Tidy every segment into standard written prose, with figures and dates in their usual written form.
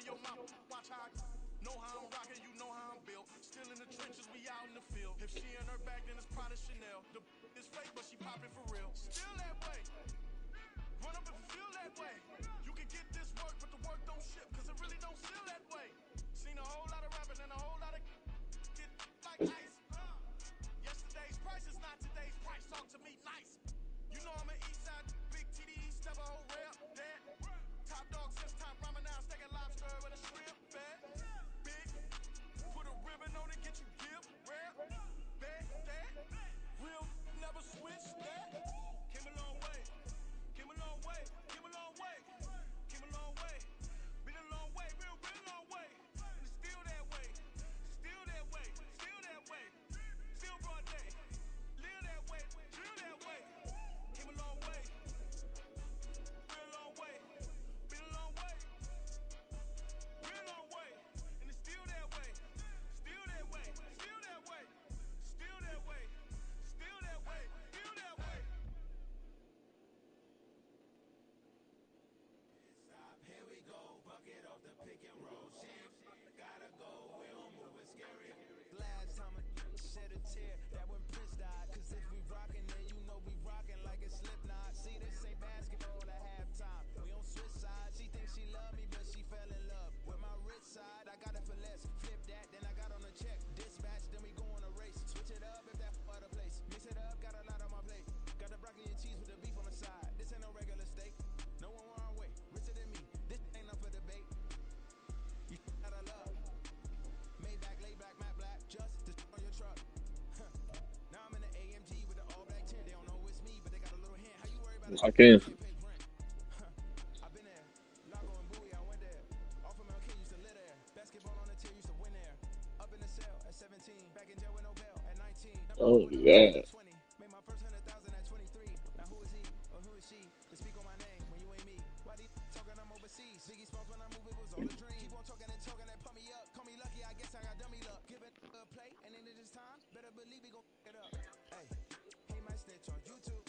your mouth. Watch how I know how I'm rocking, you know how I'm built. Still in the trenches, we out in the field. If she in her bag, then it's Prada Chanel. The is fake, but she popping for real. Still that way. Run up if you feel that way. You can get this work, but the work don't ship, cause it really don't feel that way. Seen a whole lot of rapping and a whole lot of get like ice. Yesterday's price is not today's price. Talk to me nice. You know I'm an east side, big TD, step a whole rap, that. Top dog since top ramen now, steak and lobster with a shrimp, fat. Big, put a ribbon on it, get you give, rap, back, that. Real, never switch, that. Came a long way, came a long way, came a long way, came a long way. Been a long way, real long way. And it's still that way, still that way, still that way. Still broad day, live that way, drill that way. Came a long way, real long way. Been a long way, real long way. And it's still that way, still that way, still that way, still that way, still that way, still that way. Stop, here we go, bucket off the pick and roll shit. Gotta go, we don't move it scary. Last time I shed a tear, that when Prince died. Cause if we rockin', then you know we rockin' like a Slipknot. See, this ain't basketball at halftime. We on switch sides. She thinks she love me, but she fell in love with my rich side. I got it for less. Flip that, then I got on a check. Dispatch, then we go on a race. Switch it up if that other place. Mix it up, got a lot on my plate. Got the broccoli and cheese with the beef on the side. This ain't no regular steak. No one wrong way, richer than me. This ain't up for debate. You out of love. Maybach, lay back, matte black, just to on your truck. Now I'm in the AMG with the all black tint. They don't know it's me, but they got a little hint. How you worry about it? I can. I've been there. Lago and Bowie, I went there. Off of Mount King, used to live there. Basketball on the tier, used to win there. Up in the cell at 17. Back in jail with no bail at 19. Oh yeah. 20. Made my first 100,000 at 23. Now who is he or who is she to speak on my name when you ain't me? Why they talking I'm overseas? Ziggy Smalls when I move, it was all a dream. Keep on talking and pump me up. Call me lucky, I guess I got dummy luck. Give it a play, and then it is time. Better believe we gon' it up. Hey, he might snitch on YouTube.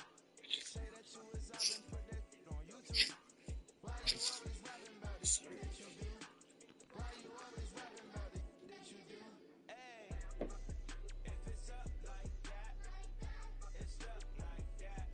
Say that you was up and put that on YouTube. Why you always rapping about it? That you do. Why you always rapping about it? That you do. Hey, if it's up like that, it's up like that.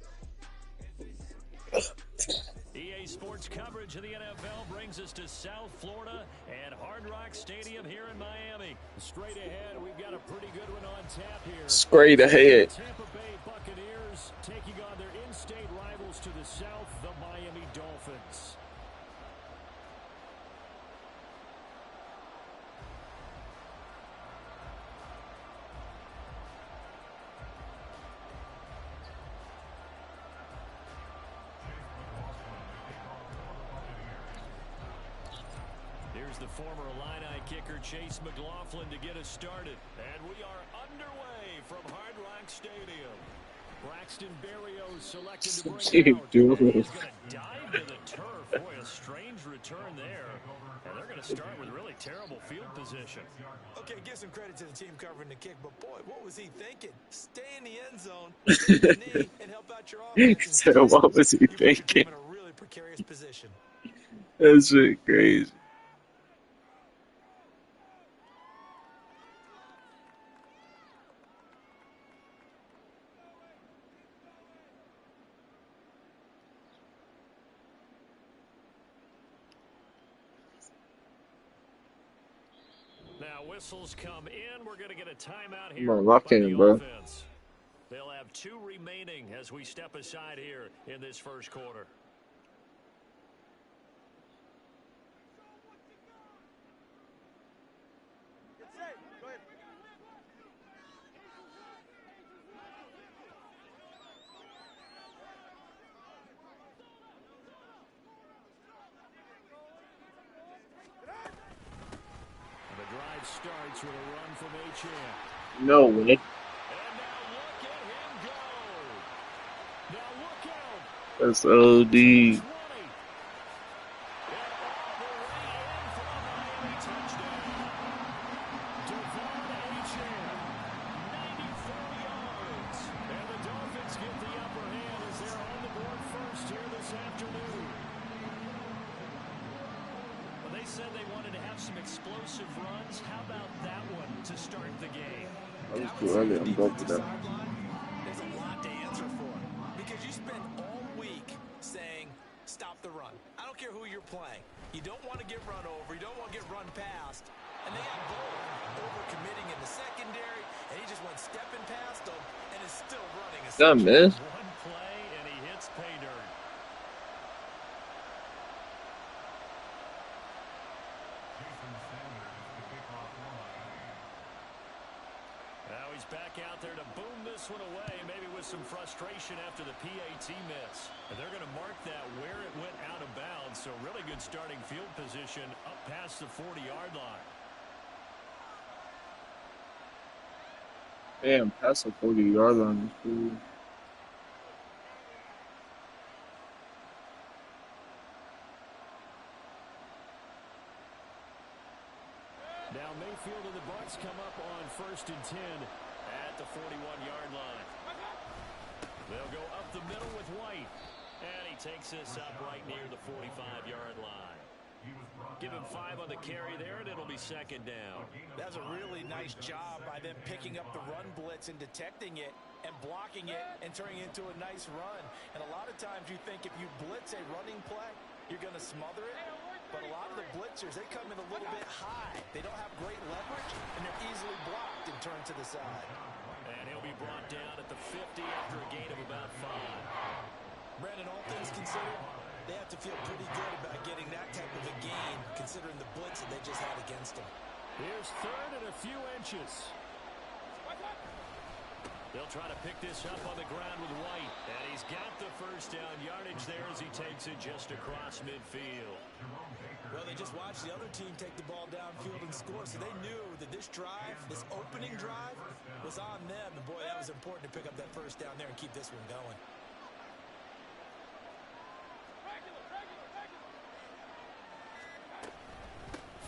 EA Sports coverage of the NFL brings us to South Florida and Hard Rock Stadium here in Miami. Straight ahead, we've got a pretty good one on tap here. Straight ahead. Tampa Bay Buccaneers taking on their in-state rivals to the south, the Miami Dolphins. Here's the former Illini kicker Chase McLaughlin to get us started. And we are underway from Hard Rock Stadium. Braxton Berrios selected to bring it out. And he's going to dive to the turf. Boy, a strange return there. And they're going to start with really terrible field position. Okay, give some credit to the team covering the kick, but boy, what was he thinking? Stay in the end zone, and help out your offense. So what was he thinking? In a really precarious position. That's shit crazy. Now whistles come in. We're going to get a timeout here. Come on, lock in, bro. Offense. They'll have 2 remaining as we step aside here in this first quarter. Starts with a run from H.M. No way. And now look at him go. Now look out. That's OD. And all the way in for a Miami touchdown. Devon H.M. 94 yards. And the Dolphins get the upper hand as they're on the board first here this afternoon. Well, they said they wanted to explosive runs. How about that one to start the game? That was That one too from early. the I'm broke with defensive that. sideline, there's a lot to answer for. Because you spend all week saying, stop the run. I don't care who you're playing. You don't want to get run over. You don't want to get run past. And they got both. Overcommitting in the secondary, and he just went stepping past them and is still running. Did I miss? One play, and he hits pay dirt. Now he's back out there to boom this one away, maybe with some frustration after the PAT miss. And they're going to mark that where it went out of bounds, so really good starting field position up past the 40-yard line. Damn, past the 40-yard line is cool. Now Mayfield and the Bucs come up on 1st and 10 at the 41-yard line. They'll go up the middle with White. And he takes this up right near the 45-yard line. Give him 5 on the carry there, and it'll be 2nd down. That's a really nice job by them picking up the run blitz and detecting it and blocking it and turning it into a nice run. And a lot of times you think if you blitz a running play, you're going to smother it. But a lot of the blitzers, they come in a little bit high. They don't have great leverage, and they're easily blocked and turned to the side. And he'll be brought down at the 50 after a gain of about 5. Brandon, all things considered, they have to feel pretty good about getting that type of a gain, considering the blitz that they just had against them. Here's 3rd and a few inches. They'll try to pick this up on the ground with White. And he's got the 1st down yardage there as he takes it just across midfield. Well, they just watched the other team take the ball downfield and score, so they knew that this drive, this opening drive, was on them. And boy, that was important to pick up that 1st down there and keep this one going.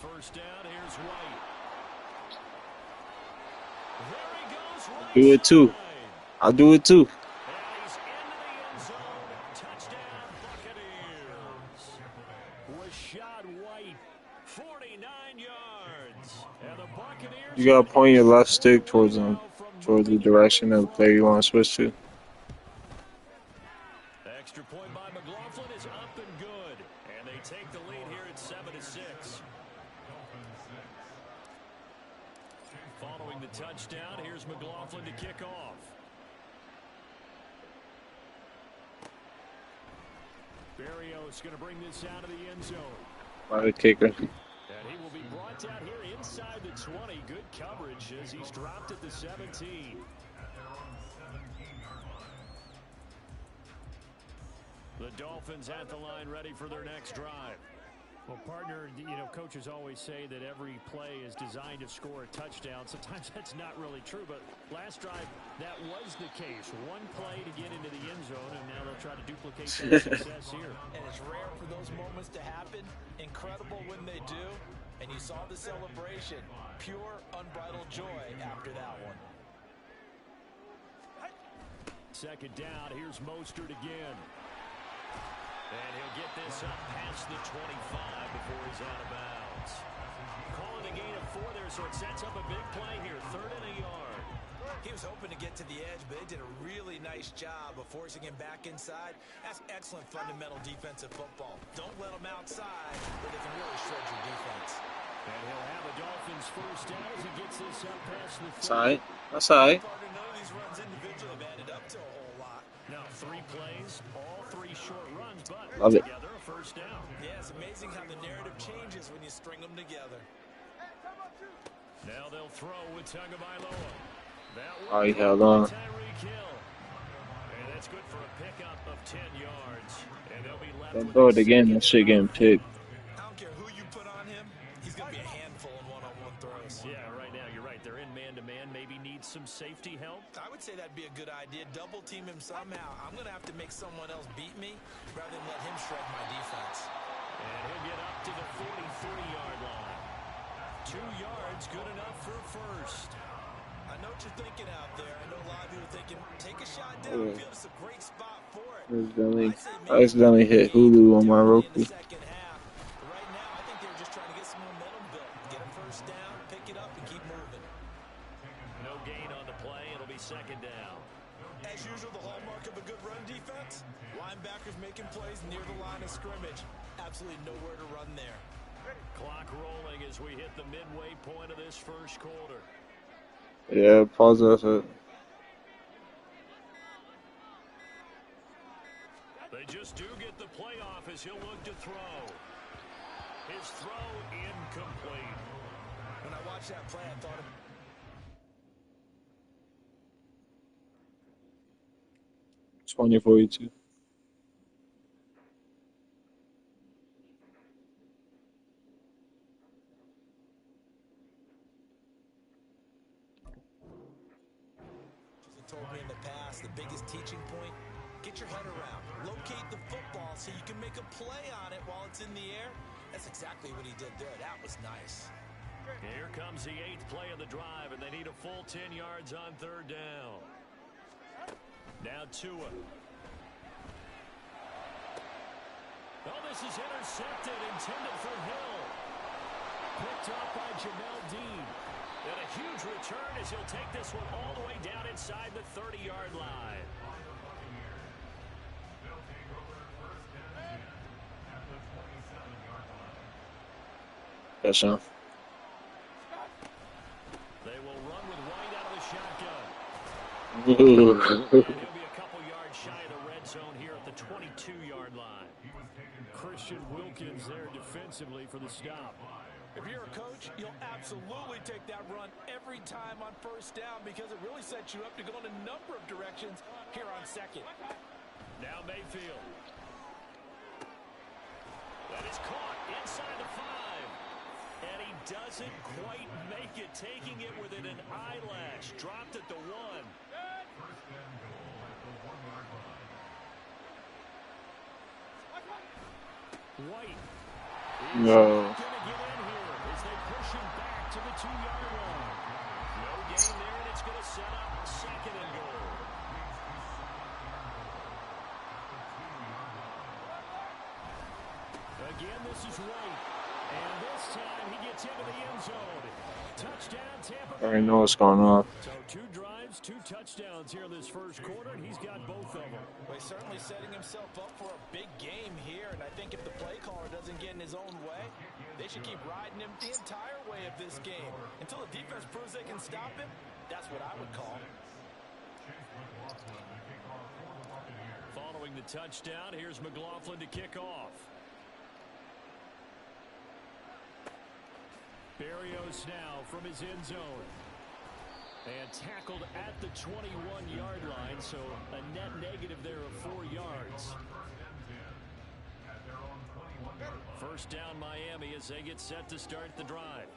First down, here's White. There he goes, right Do it too. side. I'll do it too. And he's into the end zone. Touchdown, Buccaneers. Rashad White, 49 yards. And the Buccaneers. You gotta point your left stick towards them, towards the direction of the player you want to switch to. Extra point by McLaughlin is up and good. And they take the lead here at 7-6. Following the touchdown, here's McLaughlin to kick off. Berrios going to bring this out of the end zone. By the kicker. And he will be brought down here inside the 20. Good coverage as he's dropped at the 17. The Dolphins at the line ready for their next drive. Well, partner, you know, coaches always say that every play is designed to score a touchdown. Sometimes that's not really true, but last drive, that was the case. One play to get into the end zone, and now they'll try to duplicate that success here. And it's rare for those moments to happen. Incredible when they do. And you saw the celebration. Pure, unbridled joy after that one. 2nd down, here's Mostert again. And he'll get this up past the 25 before he's out of bounds. Calling a gain of 4 there, so it sets up a big play here. 3rd and a yard. He was hoping to get to the edge, but they did a really nice job of forcing him back inside. That's excellent fundamental defensive football. Don't let him outside, but they can really shred your defense. And he'll have a Dolphins 1st down as he gets this up past the 30. That's alright. That's alright. Partner, none of these runs individually have added up to a whole lot. Now 3 plays, all 3 short runs, but Love it. together a 1st down. Yeah, it's amazing how the narrative changes when you string them together. Now they'll throw with Tagovailoa. Oh, he held on. Tyreek Hill. And that's good for a pickup of 10 yards. And they'll be left Don't with throw a it again. That 2nd shit getting picked. I don't care who you put on him, he's going to be a handful in one-on-one throws. Yeah, right now you're right. They're in man-to-man. Maybe needs some safety help. I would say that'd be a good idea. Double team him somehow. I'm going to have to make someone else beat me rather than let him shred my defense. And he'll get up to the 43-yard line. 2 yards, good enough for 1st. I know what you're thinking out there. I know a lot of you are thinking, take a shot downfield. It's a great spot for it. I accidentally hit Hulu on my Roku. Second half. Right now, I think they were just trying to get some momentum built, get a 1st first down, pick it up, and keep moving. No gain on the play. It'll be second down. As usual, the hallmark of a good run defense, linebackers making plays near the line of scrimmage. Absolutely nowhere to run there. Clock rolling as we hit the midway point of this first quarter. Yeah, pause that. They just do get the playoff as he'll look to throw. His throw incomplete. When I watched that play, I thought of 2042. told me in the past, the biggest teaching point, get your head around. Locate the football so you can make a play on it while it's in the air. That's exactly what he did there. That was nice. Here comes the 8th play of the drive, and they need a full 10 yards on third down. Now Tua. Oh, this is intercepted, intended for Hill. Picked up by Jamel Dean. And a huge return as he'll take this one all the way down inside the 30-yard line. Yes, sir. They will run with White out of the shotgun. Ooh. And he'll be a couple yards shy of the red zone here at the 22-yard line. Christian Wilkins there defensively for the stop. If you're a coach, you'll absolutely take that run every time on first down because it really sets you up to go in a number of directions here on second. Now Mayfield. That is caught inside the 5. And he doesn't quite make it, taking it within an eyelash. Dropped at the 1. White. No. As they push him back to the 2-yard line. No gain there, and it's going to set up second and goal. Again, this is White. And this time he gets into the end zone. Touchdown, Tampa Bay. I already know what's going on. So 2 drives, 2 touchdowns here in this first quarter, and he's got both of them. Well, he's certainly setting himself up for a big game here, and I think if the play caller doesn't get in his own way, they should keep riding him the entire way of this game. Until the defense proves they can stop him, that's what I would call. Following the touchdown, here's McLaughlin to kick off. Berrios now from his end zone. And tackled at the 21-yard line, so a net negative there of 4 yards. First down Miami as they get set to start the drive.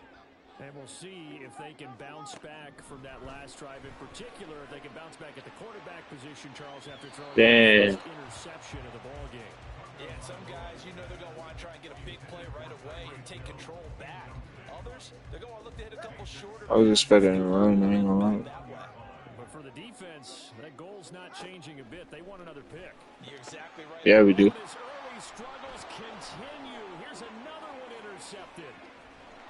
And we'll see if they can bounce back from that last drive. In particular, if they can bounce back at the quarterback position, Charles, after throwing the first interception of the ball game. Yeah, and some guys, you know they're going to want to try and get a big play right away and take control back. Others, they're going to look to hit a couple shorter. I was expecting a run, I ain't gonna lie. But for the defense, that goal's not changing a bit. They want another pick. You're exactly right. Yeah, we do. His early struggles continue. Here's another one intercepted.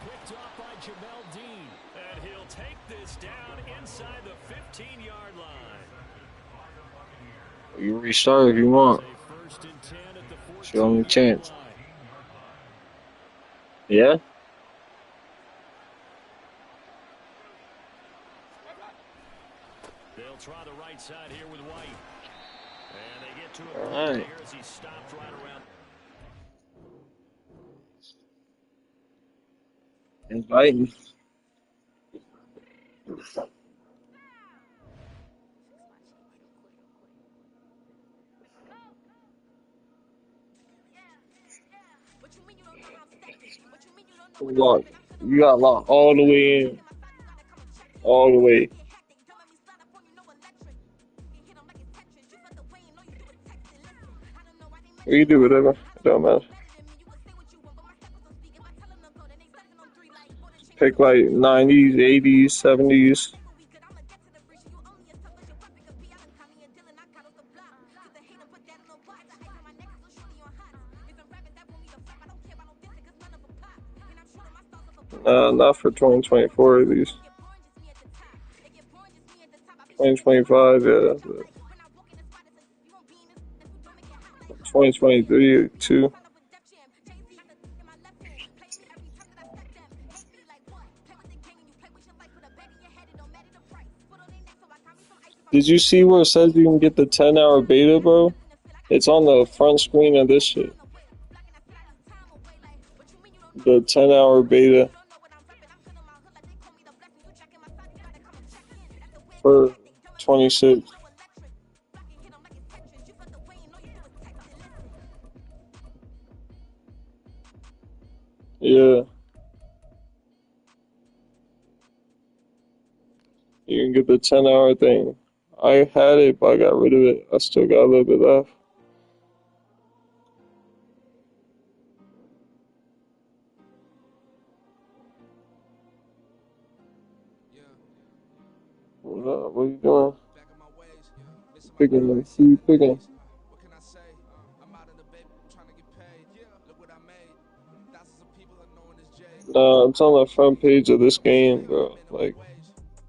Picked up by Jamel Dean. And he'll take this down inside the 15-yard line. You restart if you want. First and 10 at the 14-yard It's your only chance. line. Yeah? They'll try the right side here with White. And they get to a All point right. here as he stopped right around. Inviting. Lock. You got locked all the way in. All the way. You do whatever. It don't matter. Pick like 90s, 80s, 70s. Not for 2024 at least. 2025, yeah. 2023 too. Did you see where it says you can get the 10-hour beta, bro? It's on the front screen of this shit. The 10-hour beta for 26. Yeah. You can get the 10-hour thing. I had it, but I got rid of it. I still got a little bit left. What are you doing? Picking them. Who you picking? What can I say? I'm out in the baby trying to get paid. Look what I made. Thousands of people are knowing this J. It's on the front page of this game, bro. Like,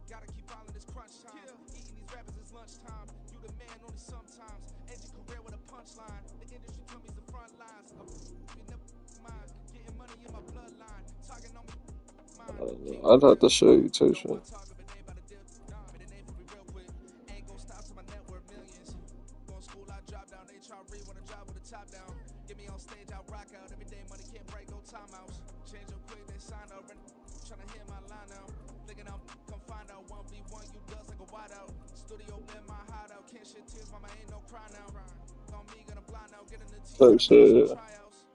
Gotta keep following this crunch time. Eating these rappers is lunchtime. You the man only sometimes. End your career with a punchline. The industry tell me's the front lines. You never mind. Getting money in my bloodline. Talking on me. I'd have to show you too, shit. Ain't gon' stop till my net worth millions. Going school, I drop down. HRE wanna drive with the top down. Get me on stage, I rock out. Every day money can't break, no timeouts. Change up quick, they sign up. Tryna hear my line now. Thinking I'm come find out. 1v1, you dust like a wideout. Studio been my hideout. Can't shed tears, mama ain't no cry now. On me, gonna blind out. Get in the team, Type shit, yeah. tryouts.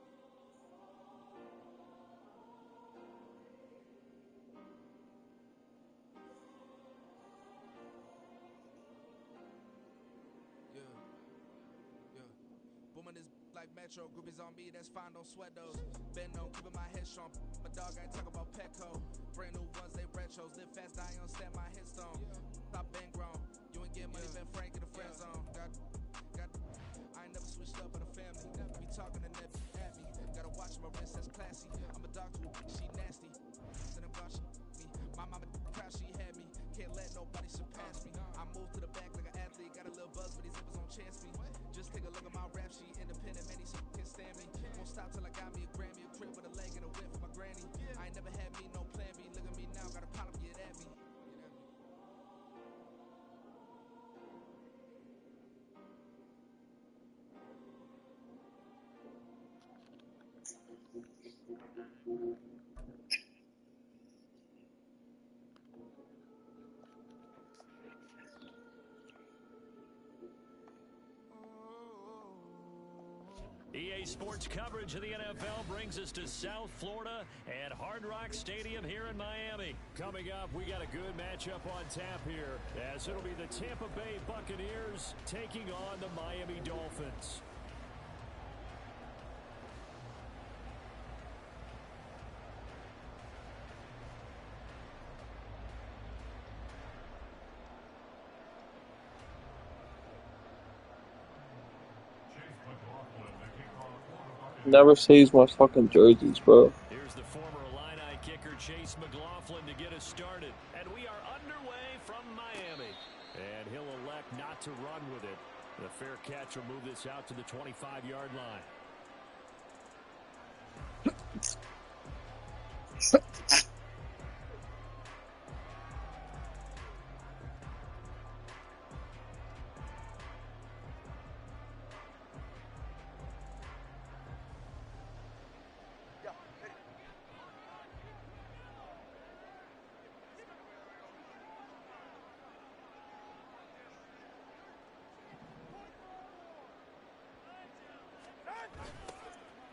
Booming this like Metro, groupies on me, that's fine, don't sweat those. Been on, keeping my head strong. My dog ain't talk about Petco. Brand new ones, they retros. Live fast, die on, stand my headstone. Stop been grown. You ain't get money, been frank in the friend zone. I ain't never switched up on the family. Be talking to net at me. Gotta watch my wrist, that's classy. I'm a dog to she nasty. Then I'm about me. My mama proud she had me. Can't let nobody surpass me. I move to the back like an athlete. Got a little buzz, but these zippers don't chance me. Just take a look at my rap sheet. Independent, man, these can't stand me. Won't stop till I got me a Grammy, a crib with a leg and a whip for my granny. I ain't never had me no plan B. Look at me now, got a problem, get at me. EA Sports coverage of the NFL brings us to South Florida at Hard Rock Stadium here in Miami. Coming up, we got a good matchup on tap here, as it'll be the Tampa Bay Buccaneers taking on the Miami Dolphins. Never saves my fucking jerseys, bro. Here's the former Illini kicker Chase McLaughlin to get us started. And we are underway from Miami. And he'll elect not to run with it. The fair catch will move this out to the 25-yard line.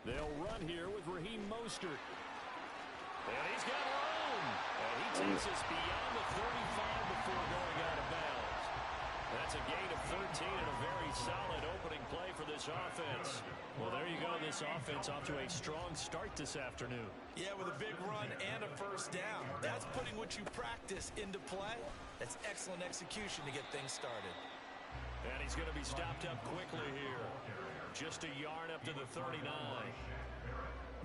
They'll run here with Raheem Mostert. And he's got room. And he takes us beyond the 35 before going out of bounds. That's a gain of 13 and a very solid opening play for this offense. Well, there you go. This offense off to a strong start this afternoon. Yeah, with a big run and a first down. That's putting what you practice into play. That's excellent execution to get things started. And he's going to be stopped up quickly here. Just a yard up to the 39.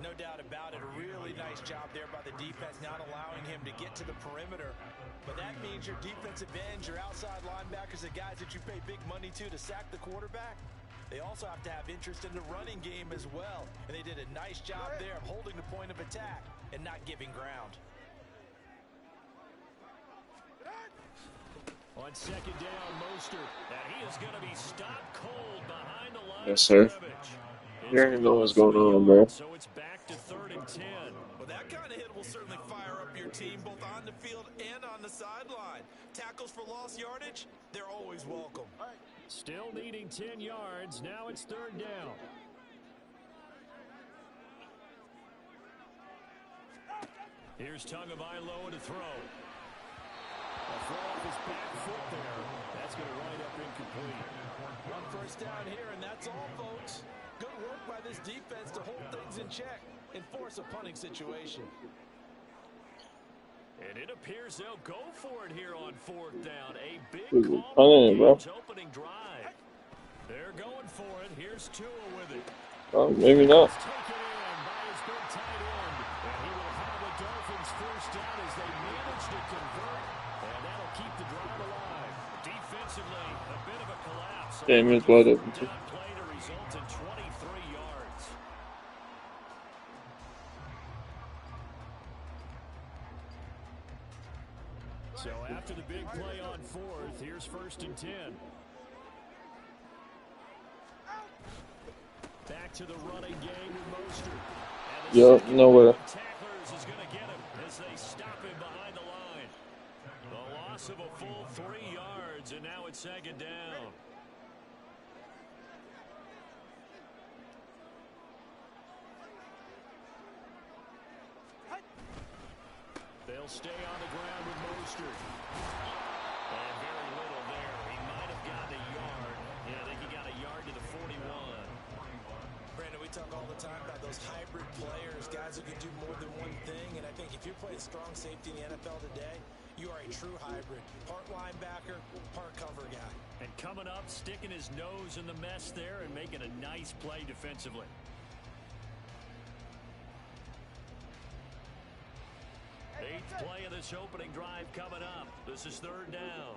No doubt about it. A really nice job there by the defense, not allowing him to get to the perimeter. But that means your defensive ends, your outside linebackers, the guys that you pay big money to sack the quarterback, they also have to have interest in the running game as well. And they did a nice job there of holding the point of attack and not giving ground. On second down, Mostert, and he is going to be stopped cold behind the line Yes, of sir. scrimmage. You already know what's going on, bro. So it's back to 3rd and 10. Well, that kind of hit will certainly fire up your team both on the field and on the sideline. Tackles for lost yardage, they're always welcome. Still needing 10 yards. Now it's 3rd down. Here's Tagovailoa to throw. A throw off his back foot there. That's going to wind up incomplete. One first down here, and that's all, folks. Good work by this defense to hold things in check and force a punting situation. And it appears they'll go for it here on 4th down. A big Punting call it, bro. opening drive. They're going for it. Here's Tua with it. Oh, maybe not. Taken in by his big tight end. And he will have the Dolphins first down as they manage to convert. And that'll keep the drive alive. Defensively, a bit of a collapse. Damn, it's blood up. Down play to result in 23 yards. So after the big play on 4th, here's 1st and 10. Back to the running game with Mostert. Yup, nowhere. Tacklers is going to get him as they stop him behind the line. The loss of a full 3 yards, and now it's 2nd down. They'll stay on the ground with Mostert. And very little there. He might have gotten a yard. Yeah, I think he got a yard to the 41. Brandon, we talk all the time about those hybrid players, guys who can do more than one thing. And I think if you're playing strong safety in the NFL today, you are a true hybrid. Part linebacker, part cover guy. And coming up, sticking his nose in the mess there and making a nice play defensively. Eighth play of this opening drive coming up. This is 3rd down.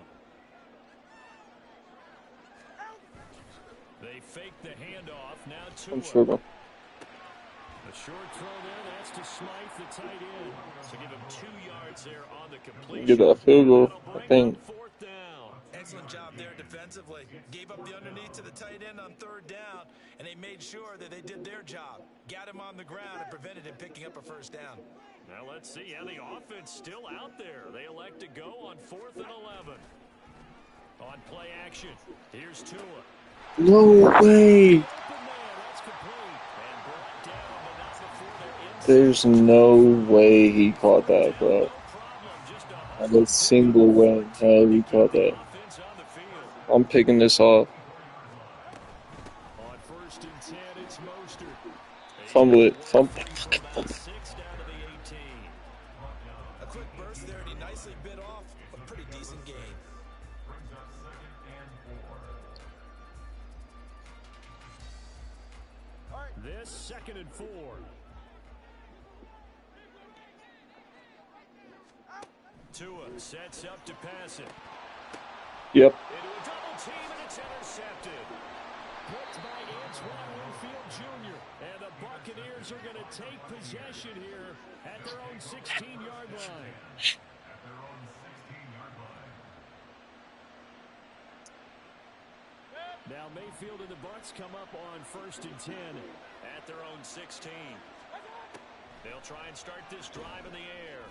They fake the handoff. Now Tua. I'm sure. A short throw there. That's to Smythe, the tight end. So give him 2 yards there on the completion. Get that field goal, I think. 4th down. Excellent job there defensively. Gave up the underneath to the tight end on 3rd down, and they made sure that they did their job. Got him on the ground and prevented him picking up a first down. Now let's see. Yeah, the offense still out there. They elect to go on 4th and 11. On play action, here's Tua. No way. There's no way he caught that, bro. Not a single way in hell he caught that. I'm picking this off. On 1st and 10, it's Mostert. Fumble it. Fumble. A quick burst there, and he nicely bit off a pretty decent gain. This 2nd and 4. Tua sets up to pass it. Yep. Into a double team, and it's intercepted. Picked by Antoine Winfield Jr. And the Buccaneers are going to take possession here at their own 16-yard line. Now Mayfield and the Bucs come up on 1st and 10 at their own 16. They'll try and start this drive in the air.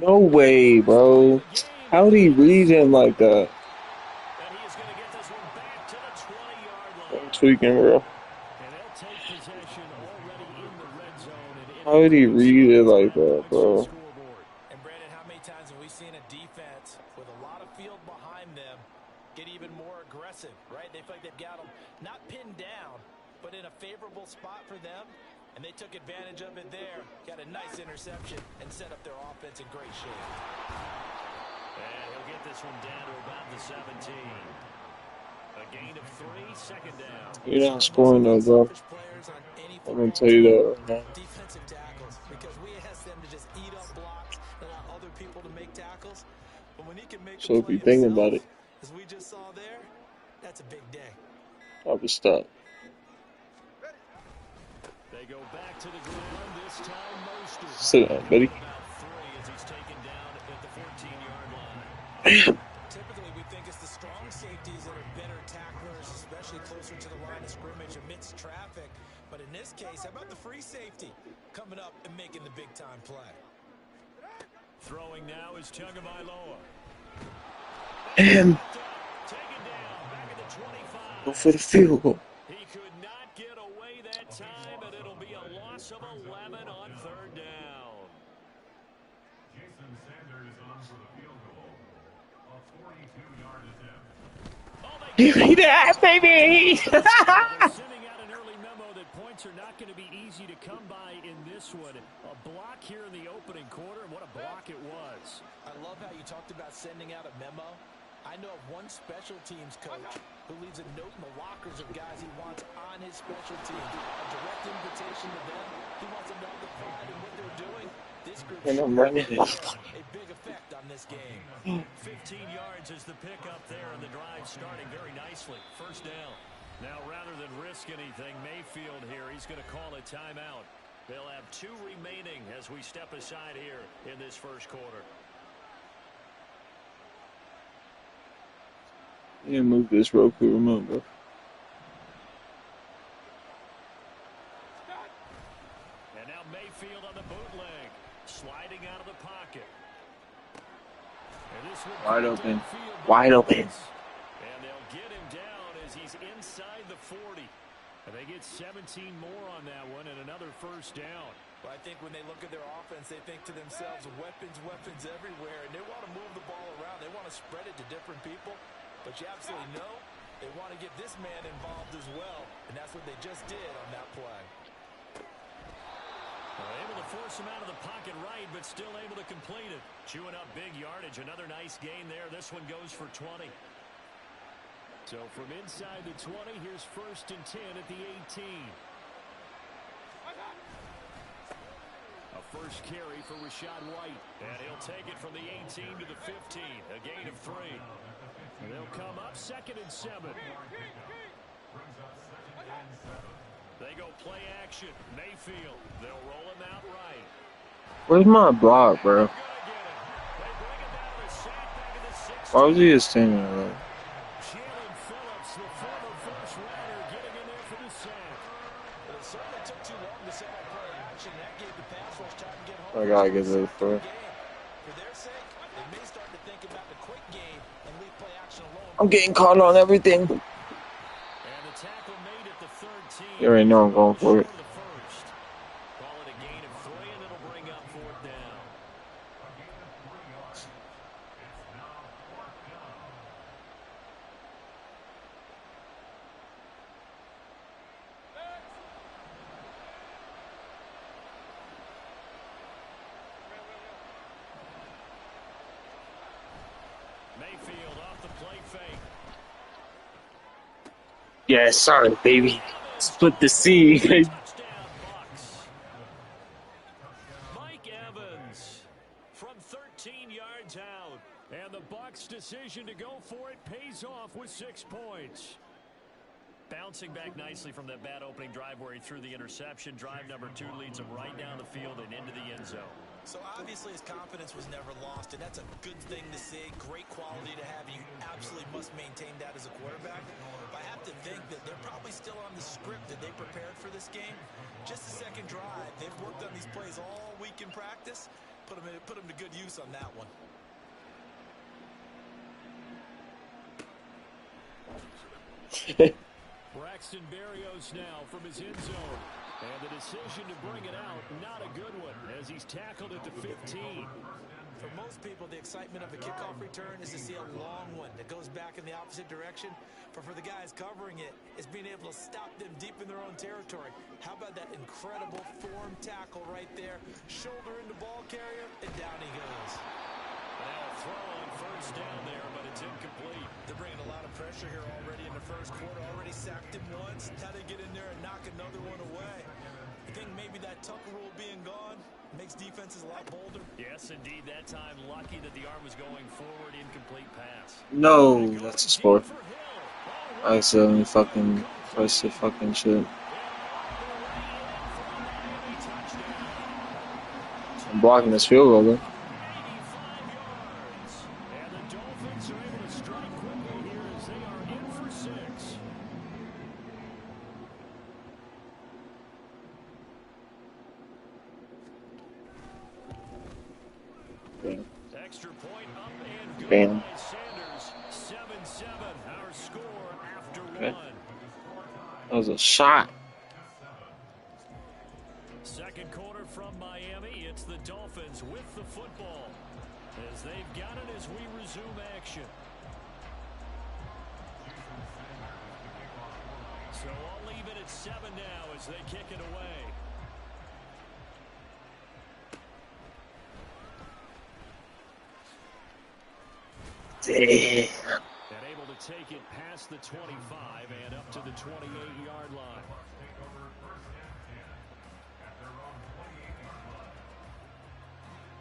No way, bro. How'd he read him like that? And he is going to get this one back to the 20-yard line. I'm tweaking, bro. And they'll take possession already in the red zone. How did he read it like that, bro? And Brandon, how many times have we seen a defense with a lot of field behind them get even more aggressive, right? They feel like they've got them not pinned down, but in a favorable spot for them. And they took advantage of it there. Got a nice interception and set up their offense in great shape. And he'll get this one down to about the 17. A gain of 3, second down. You're not scoring though, bro. I'm gonna tell you that right now. Defensive tackles, because we ask them to just eat up blocks and allow other people to make tackles. But when he can make a So if play you think about himself, it, as we just saw there, that's a big day. I would stop. They go back to the ground this time. Mostert. Sit down, buddy. About 3 as he's taken down at the 14-yard line. Typically, we think it's the strong safeties that are better tacklers, especially closer to the line of scrimmage amidst traffic. But in this case, how about the free safety coming up and making the big-time play? Throwing now is Tagovailoa. And Taken down back at the 25. go for the field goal. He could not get away that time, and it'll be a loss of 11 on 3rd down. Jason Sanders on for the field goal. A 42-yard attempt. Give me that, baby! They're sending out an early memo that points are not going to be easy to come by in this one. A block here in the opening quarter, and what a block it was. I love how you talked about sending out a memo. I know of one special teams coach who leaves a note in the lockers of guys he wants on his special team. A direct invitation to them. He wants them to have the pride in what they're doing. This group And I'm running it. a big effect on this game. 15 yards is the pickup there, and the drive starting very nicely. 1st down. Now, rather than risk anything, Mayfield here, he's going to call a timeout. They'll have 2 remaining as we step aside here in this 1st quarter. Yeah, move this Roku remote, bro. And now Mayfield on the bootleg, sliding out of the pocket. And this Wide open. Wide open. And they'll get him down as he's inside the 40. And they get 17 more on that one and another 1st down. Well, I think when they look at their offense, they think to themselves, weapons, weapons everywhere. And they want to move the ball around. They want to spread it to different people. But you absolutely know they want to get this man involved as well. And that's what they just did on that play. They're able to force him out of the pocket right, but still able to complete it. Chewing up big yardage. Another nice gain there. This one goes for 20. So from inside the 20, here's 1st and 10 at the 18. A first carry for Rachaad White. And he'll take it from the 18 to the 15. A gain of 3. And they'll come up 2nd and 7. They go play action. Mayfield. They'll roll him out right. Where's my block, bro? Why was he just standing there? Shannon Phillips, the former first rounder, getting in there for the sack. But it certainly took too long to set up play action. That gave the pass rush time to get home. I gotta get this through. For their sake, they may start to think about the quick game and leave play action alone. I'm getting caught on everything. And the tackle made at the 13. You already know I'm going for it. Call it a gain of 3, and it'll bring up 4th down. Mayfield off the play fake. Yeah, sorry, baby. Split the C. Touchdown, Bucks. Mike Evans from 13 yards out. And the Bucks' decision to go for it pays off with 6 points. Bouncing back nicely from that bad opening drive where he threw the interception. Drive number 2 leads him right down the field and into the end zone. So obviously his confidence was never lost, and that's a good thing to see. Great quality to have. You absolutely must maintain that as a quarterback. But I have to think that they're probably still on the script that they prepared for this game. Just the second drive. They've worked on these plays all week in practice. Put them to good use on that one. Braxton Berrios now from his end zone. And the decision to bring it out, not a good one, as he's tackled at the 15. For most people, the excitement of a kickoff return is to see a long one that goes back in the opposite direction. But for the guys covering it, it's being able to stop them deep in their own territory. How about that incredible form tackle right there? Shoulder into ball carrier, and down he goes. Now a throw on 1st down there, but it's incomplete. They're bringing a lot of pressure here already in the first quarter, already sacked him once. How to get in there and knock another one away. I think maybe that Tucker rule being gone makes defenses a lot bolder. Yes, indeed. That time, lucky that the arm was going forward. Incomplete pass. No, that's a score. I accidentally fucking pressed the fucking shit. I'm blocking this field goal, though. And the Dolphins are able to strike quickly here as they are in for 6. Bam. Extra point up and good Bam. by Sanders. 7-7, our score after Okay. 1. That was a shot. Second quarter from Miami. It's the Dolphins with the football as they've got it as we resume action. So I'll leave it at 7 now as they kick it away. Damn. And able to take it past the 25 and up to the 28-yard line.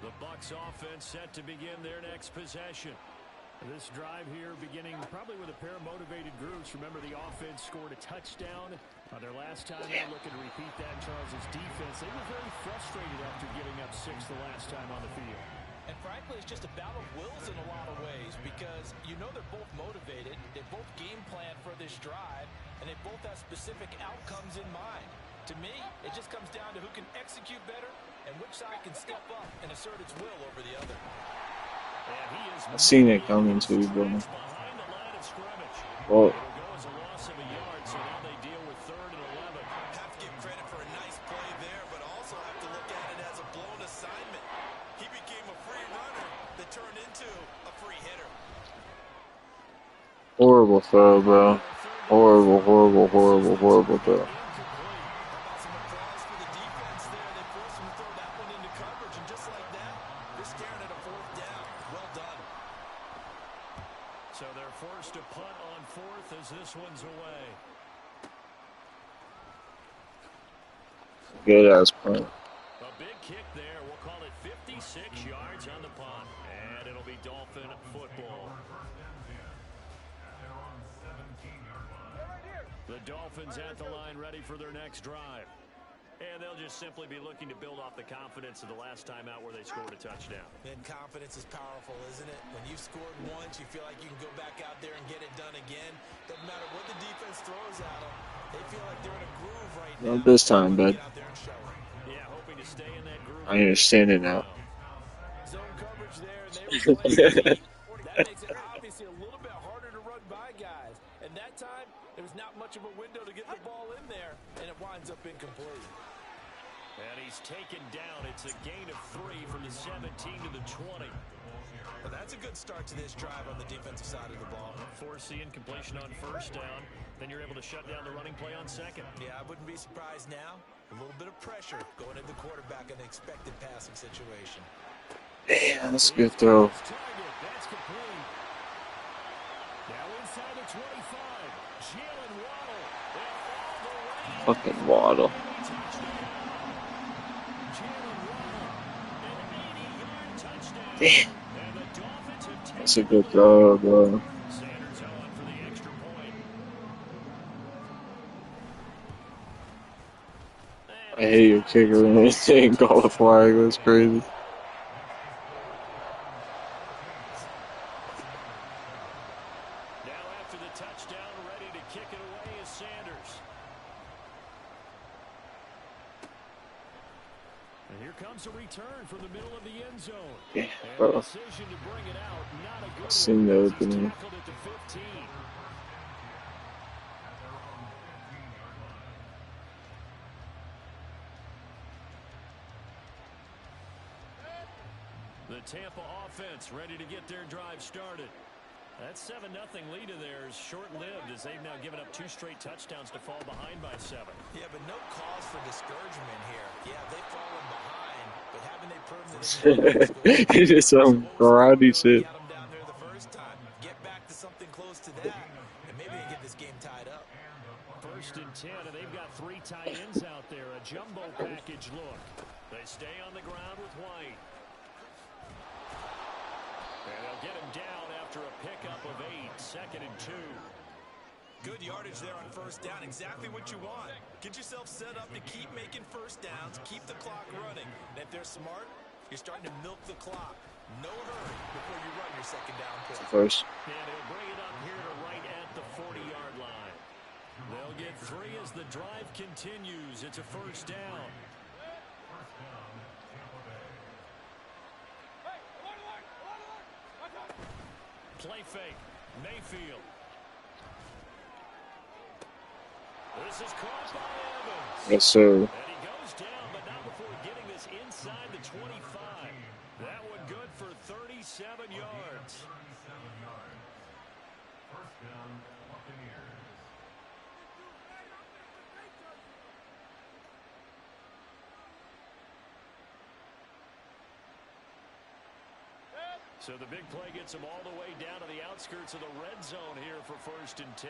The Bucs offense set to begin their next possession. This drive here beginning probably with a pair of motivated groups. Remember, the offense scored a touchdown their last time. They're looking to repeat that in Charles' defense. They were very frustrated after giving up 6 the last time on the field. And frankly, it's just a battle of wills in a lot of ways because you know they're both motivated, they both game plan for this drive, and they both have specific outcomes in mind. To me, it just comes down to who can execute better and which side can step up and assert its will over the other. I seen it coming too, bro. Well, It'll go as a loss of a yard, so now they deal with 3rd and 11. Have to give credit for a nice play there, but also have to look at it as a blown assignment. He became a free runner that turned into a free hitter. horrible throw, bro. Horrible, horrible, horrible, horrible throw. Some applause for the defense there. They forced him to throw that one into coverage, and just like that, they're staring at a 4th down. Well done. So they're forced to punt on 4th as this one's away. Good ass punt. A big kick there. We'll call it 56 yards on the punt. And it'll be Dolphin football. The Dolphins at the line ready for their next drive. And they'll just simply be looking to build off the confidence of the last time out where they scored a touchdown. And confidence is powerful, isn't it? When you've scored once, you feel like you can go back out there and get it done again. Doesn't matter what the defense throws at them. They feel like they're in a groove right now. Not this time, bud. Get out there and show it. Yeah, hoping to stay in that groove. I understand it now. Zone coverage there, and they were playing. That makes it obviously a little bit harder to run by guys. And that time, there was not much of a window to get the ball in there, and it winds up incomplete. And he's taken down. It's a gain of 3 from the 17 to the 20. Well, that's a good start to this drive on the defensive side of the ball. Force the incompletion on 1st down. Then you're able to shut down the running play on 2nd. Yeah, I wouldn't be surprised now. A little bit of pressure going into the quarterback in an expected passing situation. Damn, that's a good throw. That's complete. Now inside the 25. Jalen Waddle. Fucking Waddle. Damn. That's a good throw, bro. Sanders on for the extra point. I hate your kicker and they didn't call a flag. That's crazy. Now after the touchdown, ready to kick it away is Sanders. And here comes a return from the middle of the end zone. Yeah, And bro. the decision to bring it out, not a good I seen one. the He's opening. tackled at the 15. The Tampa offense ready to get their drive started. That 7-0 lead of theirs short-lived as they've now given up 2 straight touchdowns to fall behind by 7. Yeah, but no cause for discouragement here. Yeah, they've fallen behind, but haven't they proven that they can He did some karate shit. got them down there the first time? Get back to something close to that, and maybe they get this game Good yardage there on first down. Exactly what you want. Get yourself set up to keep making first downs, keep the clock running. And if they're smart, you're starting to milk the clock. No hurry before you run your second down play. First. And he'll bring it up here to right at the 40-yard line. They'll get 3 as the drive continues. It's a first down. Play fake. Mayfield. This is caught by Evans. Yes, sir. And he goes down, but not before getting this inside the 25. That one good for 37 yards. First down, Buccaneers. So the big play gets him all the way down to the outskirts of the red zone here for 1st and 10.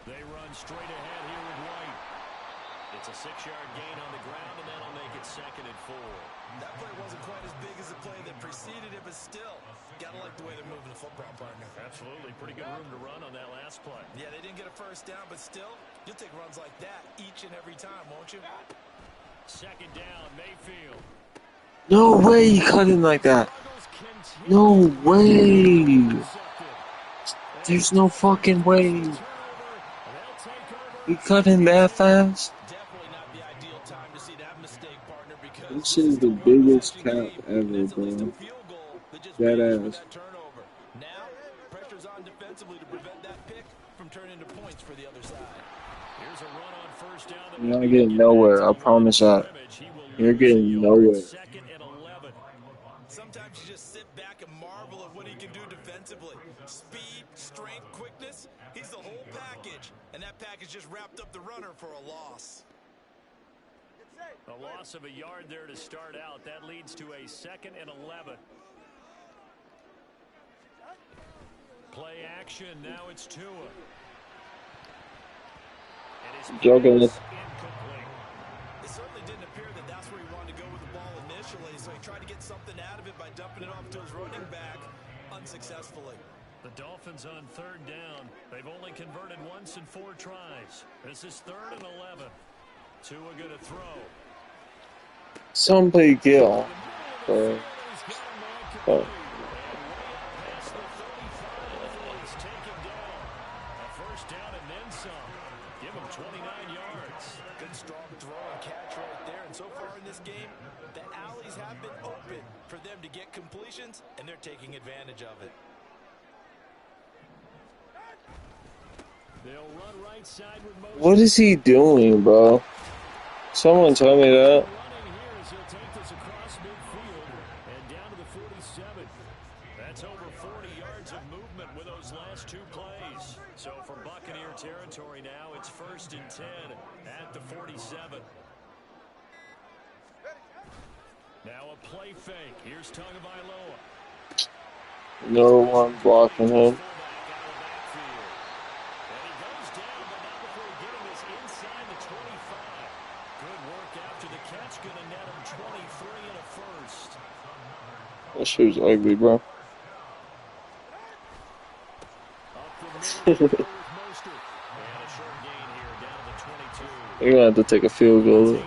They run straight ahead here with White. It's a 6-yard gain on the ground, and that'll make it 2nd and 4. That play wasn't quite as big as the play that preceded it, but still, gotta like the way they're moving the football, partner. Absolutely. Pretty good room to run on that last play. Yeah, they didn't get a first down, but still, you'll take runs like that each and every time, won't you? 2nd down, Mayfield. No way he cut him like that. No way. There's no fucking way. He cut him that fast. Definitely not the ideal time to see that mistake, partner, because This is the biggest cap ever, bro. That ass. Now, pressure's on defensively to prevent that pick from turning into points for the other side. Here's a run on first down. You're not getting nowhere. I promise that. You're getting nowhere. 2nd and 11. Sometimes you just sit back and marvel at what he can do defensively. Speed, strength, quickness. He's the whole package. And that package just wrapped up the runner for a loss. A loss of a yard there to start out. That leads to a 2nd and 11. Play action. Now it's Tua. And his Juggling. pass incomplete. It certainly didn't appear that that's where he wanted to go with the ball initially, so he tried to get something out of it by dumping it off to his running back unsuccessfully. The Dolphins on 3rd down. They've only converted once in 4 tries. This is 3rd and 11. Tua going to throw. Somebody kill. Oh. First down and then some. Give him 29 yards. Good strong throw and catch right there. And so far in this game, the alleys have been open for them to get completions, and they're taking advantage of it. They'll run right side with Moses. What is he doing, bro? Someone tell me that. Running here as he'll take this across midfield and down to the 47. That's over 40 yards of movement with those last 2 plays. So for Buccaneer territory now, it's 1st and 10 at the 47. Now a play fake. Here's Tagovailoa. No one blocking him. That shit was ugly, bro. You're gonna have to take a field goal.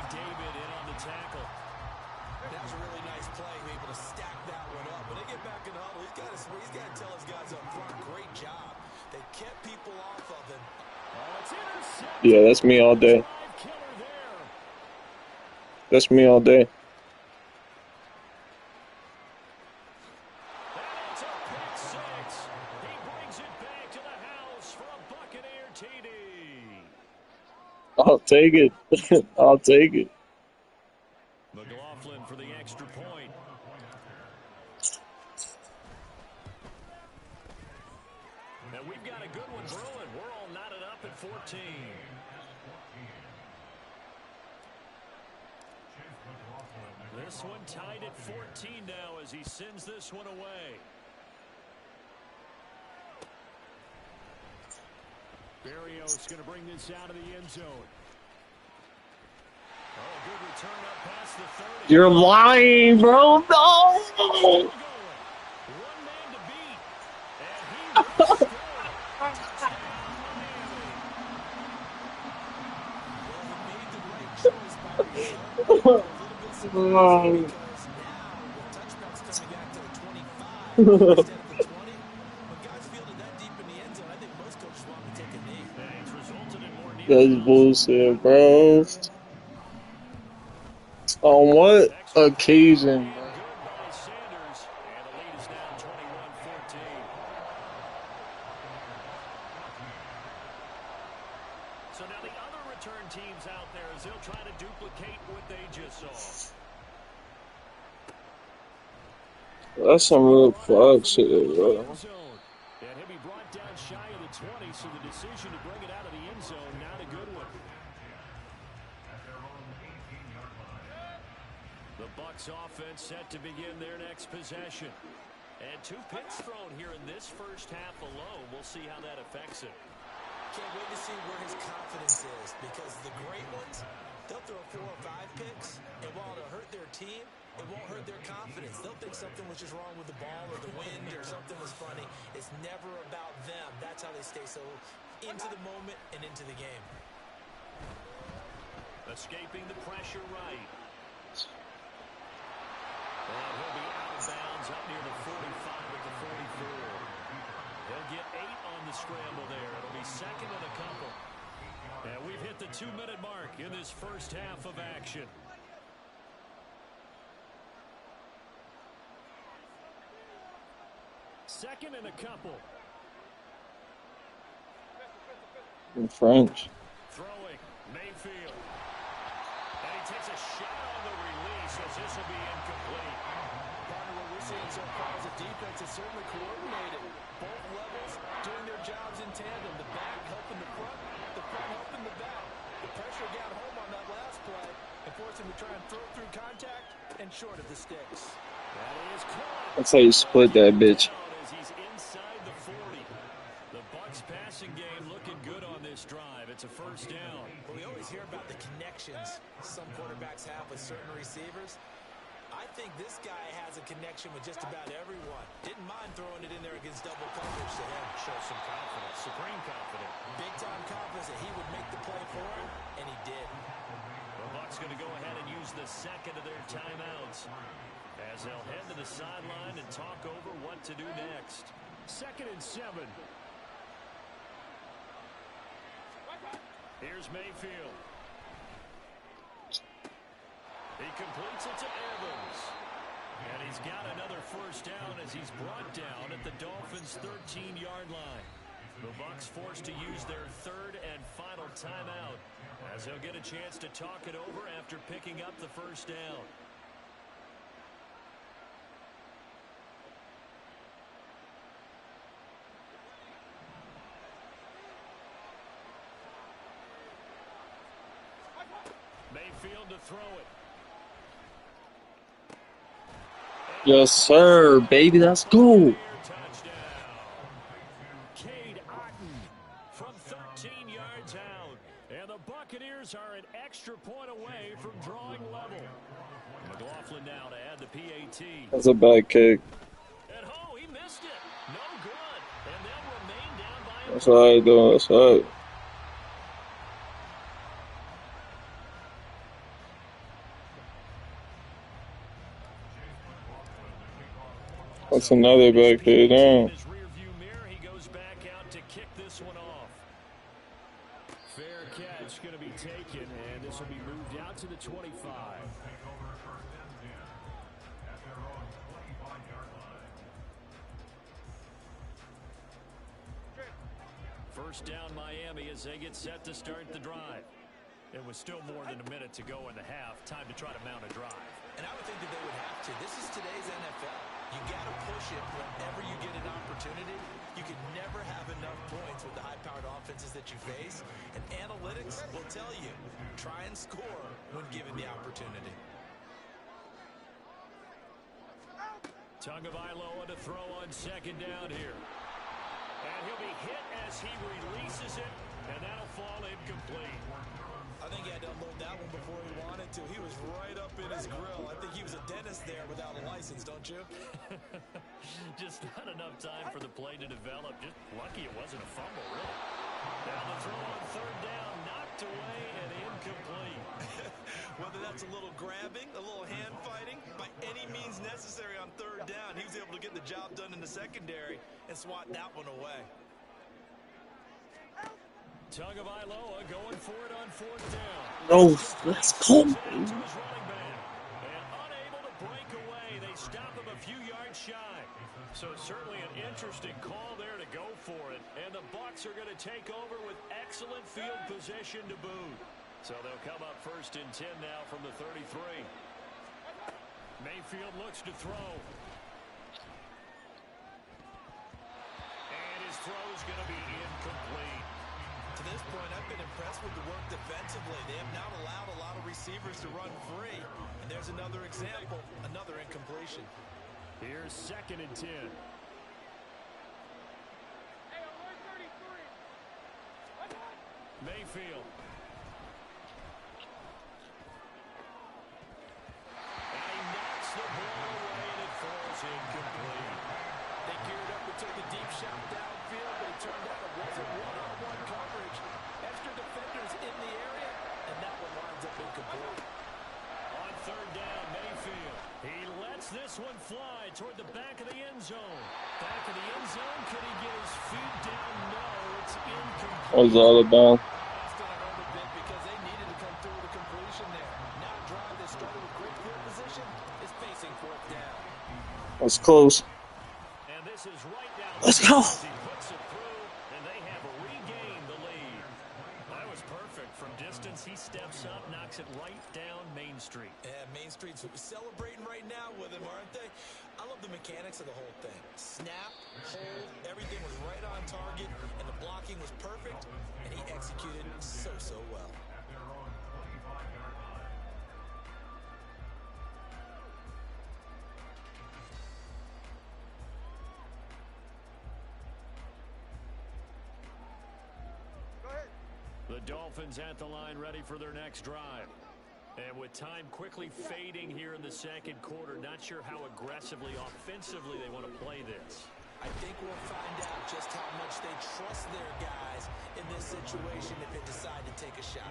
Yeah, that's me all day. That's me all day. I'll take it. I'll take it. McLaughlin for the extra point. And we've got a good one brewing. We're all knotted up at 14. This one tied at 14 now as he sends this one away. Berrios going to bring this out of the end zone. Oh, good return up past the 30. You're lying, bro. No. One man to beat. And he will score. Touchdown, because now with touchbacks coming back to the 25 instead of the 20, when guys field it that deep in the end zone, I think most coaches want to take a knee. And it's resulted in more knee That's downs. bullshit, bro. On what Extra point occasion, and bro? good by Sanders. And the lead is now 21-14. So now the other return teams out there as they'll try to duplicate what they just saw. That's some real fuck shit, bro. And he'll be brought down shy of the 20, so the decision to bring it out of the end zone, not a good one. The Bucs offense set to begin their next possession. And 2 picks thrown here in this first half alone. We'll see how that affects it. Can't wait to see where his confidence is, because the great ones, they'll throw 4 or 5 picks, and while it'll hurt their team, it won't hurt their confidence. They'll think something was just wrong with the ball or the wind or something was funny. It's never about them. That's how they stay so into the moment and into the game. Escaping the pressure right. And he'll be out of bounds up near the 45 at the 44. They'll get 8 on the scramble there. It'll be second and a couple. And we've hit the 2-minute mark in this first half of action. Second and a couple. In French. Throwing, Mayfield. And he takes a shot on the release as this will be incomplete. Partner, what we're seeing so far is a defense is certainly coordinated. Both levels doing their jobs in tandem. The back helping the front helping the back. The pressure got home on that last play and forced him to try and throw through contact and short of the sticks. That is caught. That's how you split that bitch. As he's inside the 40. The Bucs passing game looking good on this drive. It's a first down. Well, we always hear about the connections some quarterbacks have with certain receivers. I think this guy has a connection with just about everyone. Didn't mind throwing it in there against double coverage to him. Shows some confidence, supreme confidence. Big-time confidence that he would make the play for him, and he did. The Bucs going to go ahead and use the second of their timeouts as they'll head to the sideline and talk over what to do next. 2nd and 7. Here's Mayfield. He completes it to Evans. And he's got another first down as he's brought down at the Dolphins' 13-yard line. The Bucs forced to use their 3rd and final timeout as they'll get a chance to talk it over after picking up the first down. Mayfield to throw it. Yes, sir, baby. Let's go. Touchdown. Cade Otton from 13 yards out. And the Buccaneers are an extra point away from drawing level. McLaughlin now to add the PAT. That's a bad kick. And oh, he missed it. No good. And they'll remain down by a That's all right, though. That's all right. That's another back there down. his rearview mirror, he goes back out to kick this one off. Fair catch going to be taken, and this will be moved out to the 25. First down Miami as they get set to start the drive. It was still more than a minute to go in the half. Time to try to mount a drive. And I would think that they would have to. This is today's NFL. You got to push it whenever you get an opportunity. You can never have enough points with the high-powered offenses that you face. And analytics will tell you, try and score when given the opportunity. Tagovailoa to throw on second down here. And he'll be hit as he releases it, and that'll fall incomplete. I think he had to unload that one before he wanted to. He was right up in his grill. I think he was a dentist there without a license, don't you? Just not enough time for the play to develop. Just lucky it wasn't a fumble, really. Now the throw on third down, not knocked away and incomplete. Whether that's a little grabbing, a little hand fighting, by any means necessary on third down, he was able to get the job done in the secondary and swat that one away. Tagovailoa going for it on fourth down. No, let's go. And unable to break away. They stop him a few yards shy. So certainly an interesting call there to go for it. And the Bucs are going to take over with excellent field position to boot. So they'll come up first and 10 now from the 33. Mayfield looks to throw. And his throw is going to be incomplete. To this point, I've been impressed with the work defensively. They have not allowed a lot of receivers to run free. And there's another example, another incompletion. Here's second and 10. Mayfield. And he knocks the ball away, and it falls incomplete. They geared up and took the deep shot downfield, but it turned out it wasn't one-on-one coverage. Extra defenders in the area, and that one winds up incomplete. On third down, Mayfield. He lets this one fly toward the back of the end zone. Back of the end zone. Could he get his feet down? No, it's incomplete. I was out of bounds. Lost on another bit because they needed to come through with a completion there. Now a drive that started with great field position is facing fourth down. That's close. And this is right down. Let's go. He puts it through, and they have regained the lead. That was perfect. From distance, he steps up, knocks it right down Main Street. Yeah, Main Street's celebrating right now with him, aren't they? I love the mechanics of the whole thing. Snap, hold, everything was right on target, and the blocking was perfect, and he executed so well. At their own 25-yard line. The Dolphins at the line ready for their next drive. And with time quickly fading here in the second quarter, not sure how aggressively, offensively they want to play this. I think we'll find out just how much they trust their guys in this situation if they decide to take a shot.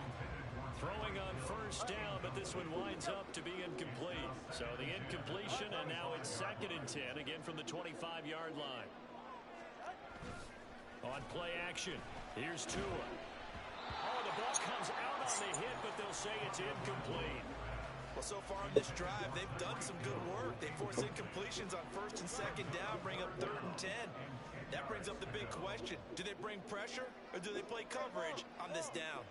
Throwing on first down, but this one winds up to be incomplete. So the incompletion, and now it's second and 10, again from the 25-yard line. On play action, here's Tua. Oh, the ball comes out on the hit, but they'll say it's incomplete. Well, so far on this drive, they've done some good work. They force incompletions on first and second down, bring up third and 10. That brings up the big question. Do they bring pressure, or do they play coverage on this down?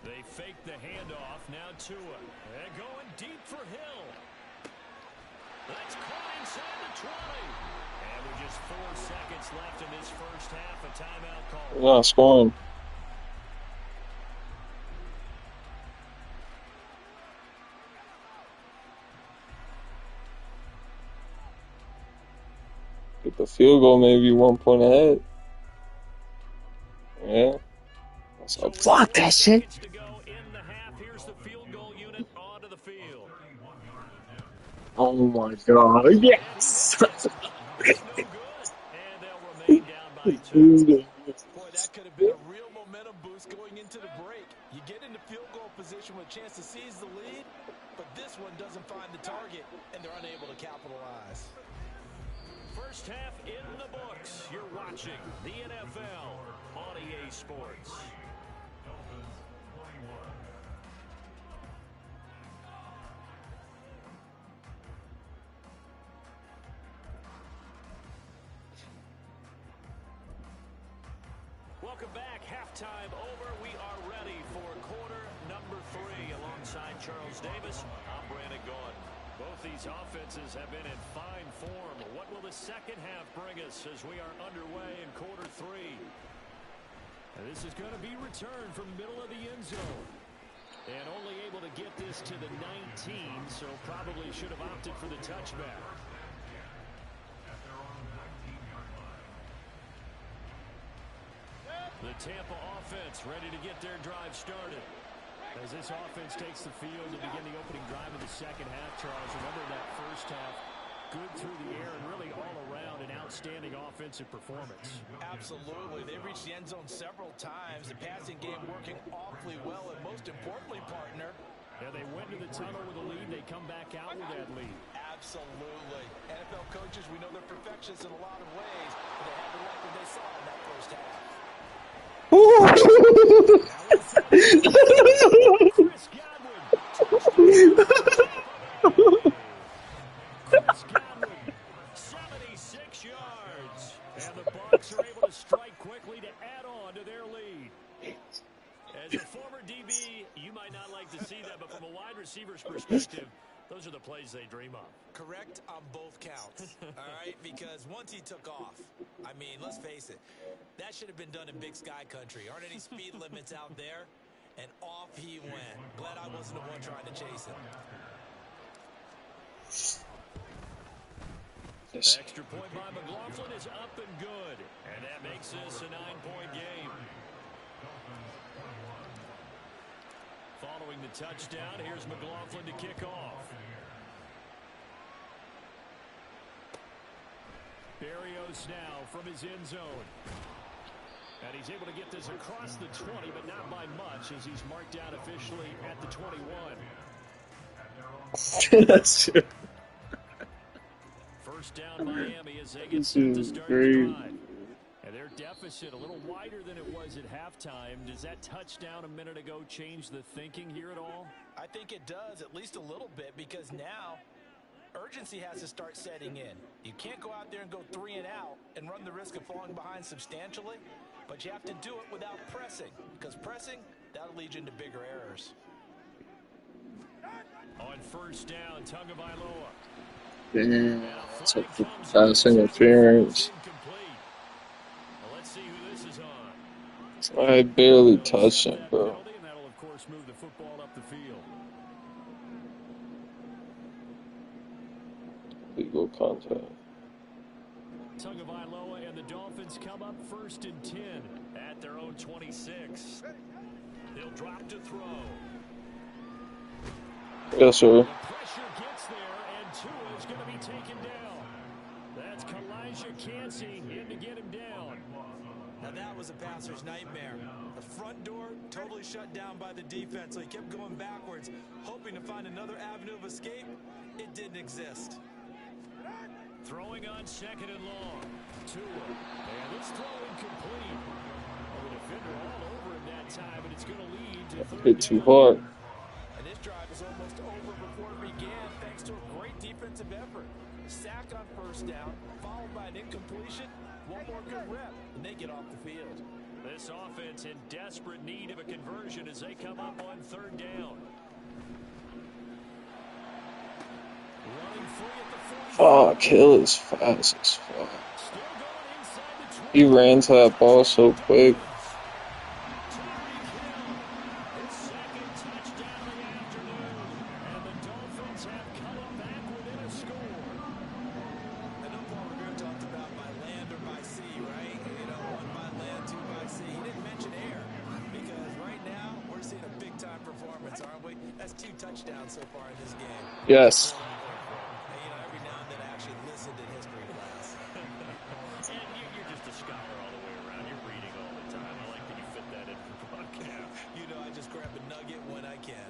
They fake the handoff, now Tua. And going deep for Hill. That's caught inside the 20. And with just 4 seconds left in this first half, a timeout call. Yeah, scoring. Get the field goal, maybe 1 point ahead. Yeah. So block that shit. To go in the half. Here's the field goal unit onto the field. Oh my god, yes! No good. And they'll remain down by 2. Boy, that could have been a real momentum boost going into the break. You get into field goal position with a chance to seize the lead, but this one doesn't find the target, and they're unable to capitalize. First half in the books. You're watching the NFL on EA Sports. Dolphins 21. Welcome back. Halftime over. We are ready for quarter number 3. Alongside Charles Davis, I'm Brandon Gaudin. Both these offenses have been in fine form. What will the second half bring us as we are underway in quarter 3? And this is going to be returned from the middle of the end zone. And only able to get this to the 19, so probably should have opted for the touchback. At their own 19-yard line. The the Tampa offense ready to get their drive started. As this offense takes the field to begin the opening drive of the second half, Charles, remember that first half, good through the air and really all around an outstanding offensive performance. Absolutely. They reached the end zone several times. The passing game working awfully well, and most importantly, partner, yeah, they went to the tunnel with a lead. They come back out with that lead. Absolutely. NFL coaches, we know they're perfectionists in a lot of ways, but they had to like what they saw in that first half. Chris Godwin, 76 yards. And the Bucs are able to strike quickly to add on to their lead. As a former DB, you might not like to see that, but from a wide receiver's perspective, those are the plays they dream of. Correct on both counts, all right? Because once he took off, I mean, let's face it, that should have been done in Big Sky country. Aren't any speed limits out there? And off he went. Glad I wasn't the one trying to chase him. Extra point by McLaughlin is up and good. And that makes this a 9-point game. Following the touchdown, here's McLaughlin to kick off. Berrios now from his end zone. And he's able to get this across the 20, but not by much, as he's marked out officially at the 21. That's true. First down Miami as they get set to start the drive. And their deficit a little wider than it was at halftime. Does that touchdown a minute ago change the thinking here at all? I think it does, at least a little bit, because now urgency has to start setting in. You can't go out there and go 3 and out and run the risk of falling behind substantially, but you have to do it without pressing, because pressing, that'll lead you into bigger errors. On first down, Tagovailoa. Damn, that's a pass interference. Let's see who this is on. I barely touched him, bro. And that'll, of course, move the football up the field. Legal contact. Tagovailoa and the Dolphins come up first and 10 at their own 26. They'll drop to throw. Yes, sir. The pressure gets there, and Tua is going to be taken down. That's Kalijah Cansey in to get him down. Now that was a passer's nightmare. The front door totally shut down by the defense, so he kept going backwards, hoping to find another avenue of escape. It didn't exist. Throwing on second and long. Tua. And this throw incomplete. The defender all over him that time, and it's going to lead to third Hit too down. hard. And this drive is almost over before it began, thanks to a great defensive effort. Sack on first down, followed by an incompletion. One more good rep, and they get off the field. This offense in desperate need of a conversion as they come up on third down. Running free at the 40. Fuck, Hill is fast as fuck. He ran to that ball so quick. His second touchdown of the afternoon, and the Dolphins have come up back within a score. I know Paul Revere talked about by land or by sea, right? You know, 1 by land, 2 by sea. He didn't mention air, because right now we're seeing a big-time performance, aren't we? That's 2 touchdowns so far in this game. Yes. Every now and then I actually listened in history class. And you're just a scholar all the way around. You're reading all the time. I like that you fit that in for the podcast. You know, I just grab a nugget when I can.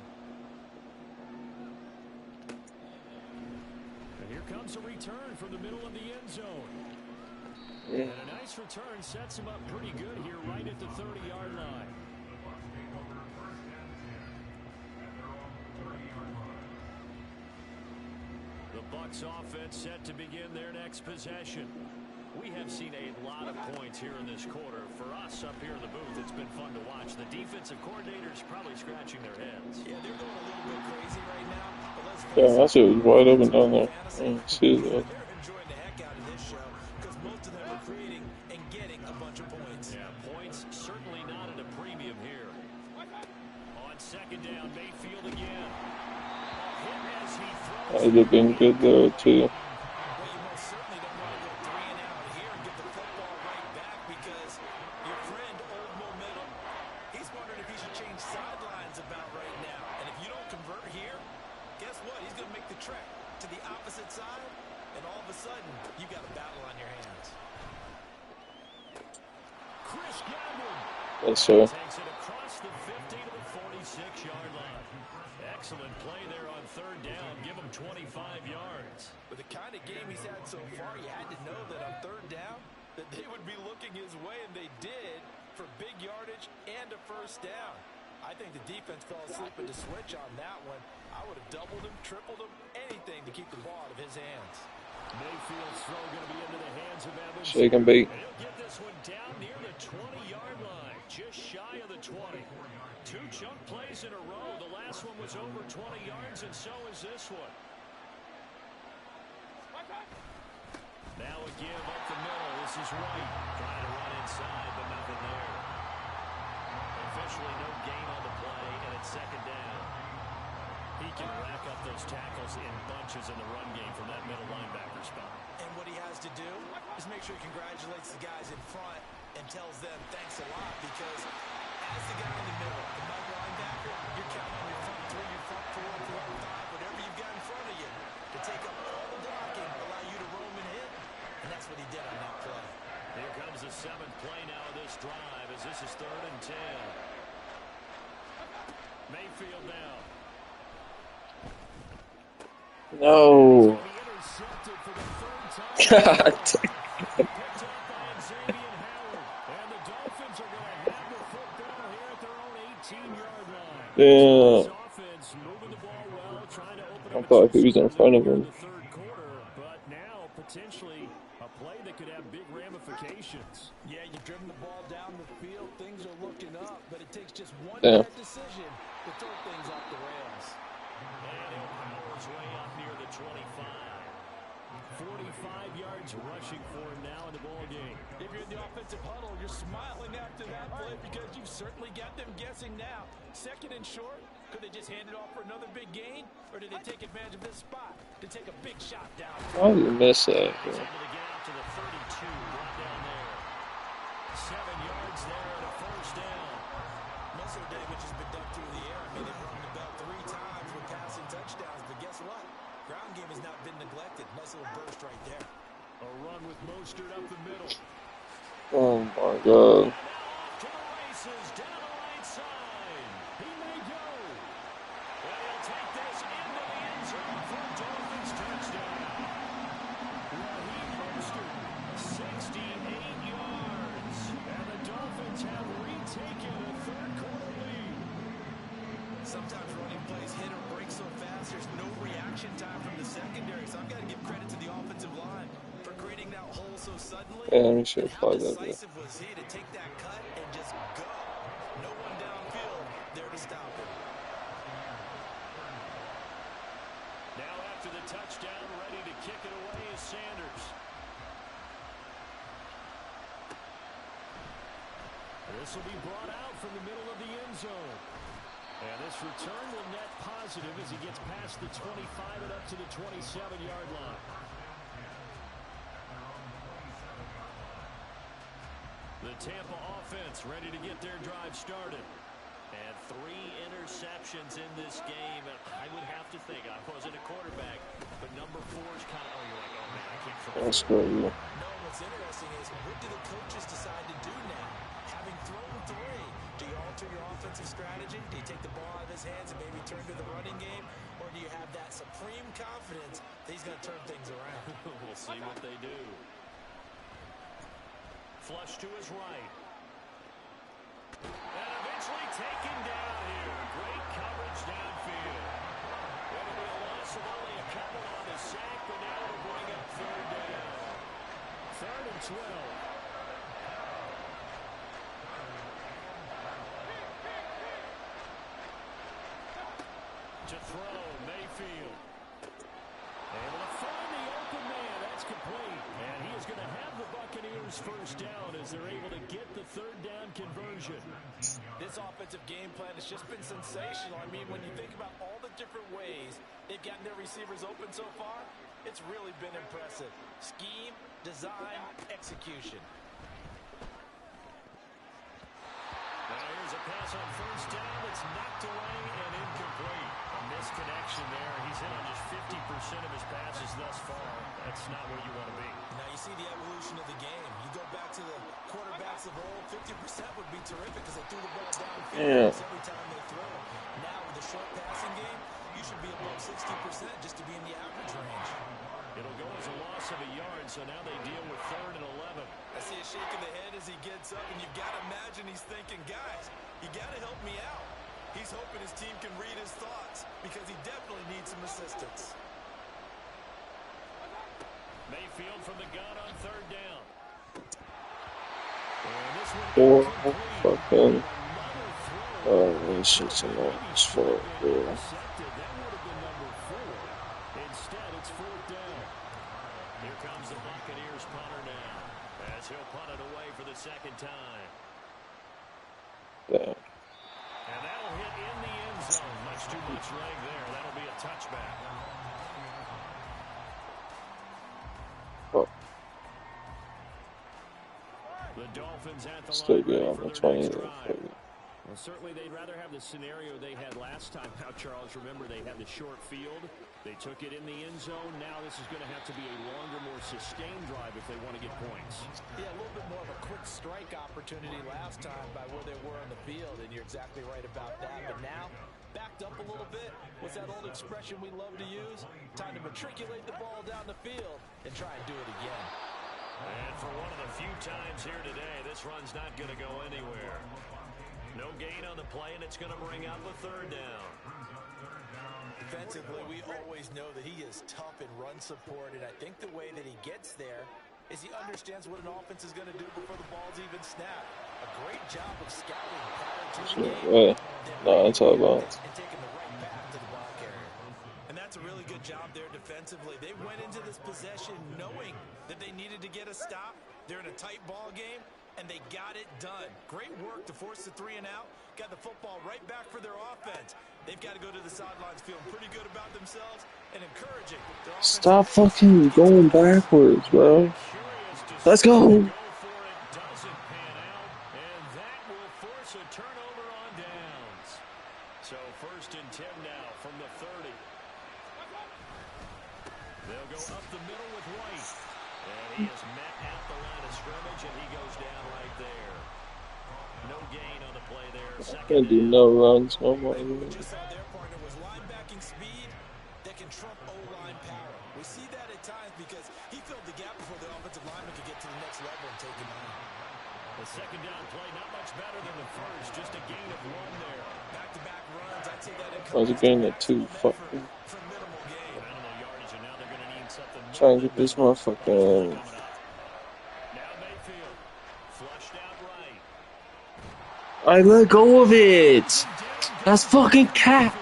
And here comes a return from the middle of the end zone. Yeah. And a nice return sets him up pretty good here right at the 30-yard line. The Bucs offense set to begin their next possession. We have seen a lot of points here in this quarter. For us up here in the booth, it's been fun to watch. The defensive coordinators probably scratching their heads. Yeah, they're going a little bit crazy right now. But let's face Yeah, that shit was wide open down there. See that. they're enjoying the heck out of this show because most of them are creating and getting a bunch of points. Yeah, points certainly not at a premium here. On second down, Mayfield again. Hit as he throws. I'd have been good there, too. Well, you most certainly don't want to go 3 and out here and get the football right back because your friend, Old sudden, you got a battle on your hands. Chris Godwin. Yes, sir. Takes it across the 50 to the 46-yard line. Excellent play there on third down. Give him 25 yards. With the kind of game he's had so far, you had to know that on third down, that they would be looking his way, and they did, for big yardage and a first down. I think the defense fell asleep at the switch on that one. I would have doubled him, tripled him, anything to keep the ball out of his hands. Mayfield's throw going to be into the hands of Evans. Shake and bait. He'll get this one down near the 20-yard line, just shy of the 20. Two chunk plays in a row. The last one was over 20 yards, and so is this one. Now a give up the middle. This is White. Trying to run inside, but nothing there. Officially no gain on the play, and it's second down. He can rack up those tackles in bunches in the run game from that middle linebacker spot. And what he has to do is make sure he congratulates the guys in front and tells them thanks a lot, because as the guy in the middle, the middle linebacker, you're counting on your front three, your front four, five, whatever you've got in front of you to take up all the blocking, allow you to roam and hit. And that's what he did on that play. Here comes the seventh play now of this drive, as this is 3rd and 10. Mayfield now. No. Intercepted for the 3rd time. God. Picked up by Xavier Howard. And the Dolphins are going to have the football here at their own 18-yard line. Yeah. This offense moving the ball well, trying to open I up thought he was in front of him. the third quarter, but now potentially a play that could have big ramifications. Yeah, you've driven the ball down the field. Things are looking up, but it takes just one Damn. bad decision to throw things off the rails. And he'll power his way up near the 25. 45 yards rushing for him now in the ball game. If you're in the offensive huddle, you're smiling after that play because you've certainly got them guessing now. 2nd and short, could they just hand it off for another big gain? Or did they take advantage of this spot to take a big shot down? Why did you miss that? He's able to get out to the 32, right down there. 7 yards there and a first down. Most of the damage has been done through the air. I mean, they've run the bell 3 times with passing touchdowns, but guess what? Ground game has not been neglected. Nice little burst right there. A run with Mostert up the middle. Oh my God. And now off to the races, down the right side. He may go. And he'll take this into the end zone for a Dolphins touchdown. Raheem Mostert, 68 yards. And the Dolphins have retaken a third-quarter lead. Sometimes running plays hit or break so fast, there's no reaction time from the secondary. So I've got to give credit to the offensive line for creating that hole so suddenly. Yeah, let me show you And how that. decisive was he to take that cut and just go? No one downfield there to stop him. Now after the touchdown, ready to kick it away is Sanders. This will be brought out from the middle of the end zone. And this return will net positive as he gets past the 25 and up to the 27-yard line. The Tampa offense ready to get their drive started. And 3 interceptions in this game. And I would have to think, I wasn't a quarterback, but number 4 is kind of, you're like, oh man, I can't throw. That's good. No, what's interesting is, what do the coaches decide to do now? Having thrown 3, do you alter your offensive strategy? Do you take the ball out of his hands and maybe turn to the running game? Or do you have that supreme confidence that he's going to turn things around? We'll see what they do. Flush to his right. And eventually taken down here. Great coverage downfield. It'll be a loss of only a couple on the sack, but now it'll bring up 3rd down. 3rd and 12. To throw, Mayfield. Able to find the open man. That's complete. And he is going to have the Buccaneers first down as they're able to get the 3rd down conversion. This offensive game plan has just been sensational. I mean, when you think about all the different ways they've gotten their receivers open so far, it's really been impressive. Scheme, design, execution. Now Here's a pass on first down. It's knocked away and incomplete. A misconnection there. He's hit on just 50% of his passes thus far. That's not where you want to be. Now you see the evolution of the game. You go back to the quarterbacks of old, 50% would be terrific because they threw the ball downfield every time they throw. Now with the short passing game, you should be above 60% just to be in the average range. It'll go as a loss of a yard, so now they deal with 3rd and 11. I see a shake of the head as he gets up, and you've got to imagine he's thinking, guys, you got to help me out. He's hoping his team can read his thoughts because he definitely needs some assistance. Mayfield from the gun on 3rd down. And this Or one fucking another throw. it's a for real. That would have been number 4. Instead, it's 4th down. Here comes the Buccaneers punter now, as he'll punt it away for the 2nd time. Damn. And that'll hit in the end zone. Much too much leg there. That'll be a touchback. Oh. The Dolphins at the Still line good ready on for the their 20. next drive. Well, certainly they'd rather have the scenario they had last time. Now, Charles, remember they had the short field. They took it in the end zone. Now this is going to have to be a longer, more sustained drive if they want to get points. Yeah, a little bit more of a quick strike opportunity last time by where they were on the field, and you're exactly right about that. But now, backed up a little bit. What's that old expression we love to use? Time to matriculate the ball down the field and try and do it again. And for one of the few times here today, this run's not going to go anywhere. No gain on the play, and it's going to bring out the 3rd down. Defensively, we always know that he is tough in run support, and I think the way that he gets there is he understands what an offense is going to do before the ball's even snapped. A great job of scouting prior to the game. No, that's all about. And taking the right path to the ball carrier. And that's a really good job there defensively. They went into this possession knowing that they needed to get a stop. They're in a tight ball game, and they got it done. Great work to force the 3 and out. Got the football right back for their offense. They've got to go to the sidelines feeling pretty good about themselves and encouraging. Stop fucking going backwards, bro. Let's go. Go for it, doesn't pan out, and that will force a turnover on downs. So 1st and 10 now from the 30. They'll go up the middle with White. And he is met at the line of scrimmage, and he goes down right there. No gain on the play there. Can't do no runs no more. Just saw their partner was linebacking speed that can trump O-line power. We see that at times because he filled the gap before the offensive lineman could get to the next level and take him on. The 2nd down play, not much better than the first, just a gain of 1 there. Back-to-back runs, I'd say that I was getting at 2. Fuck. for minimal gain. Minimal yardage, and now they're going to need something. Trying to get this motherfucker. Now Mayfield, flushed out right. I let go of it. That's fucking cat.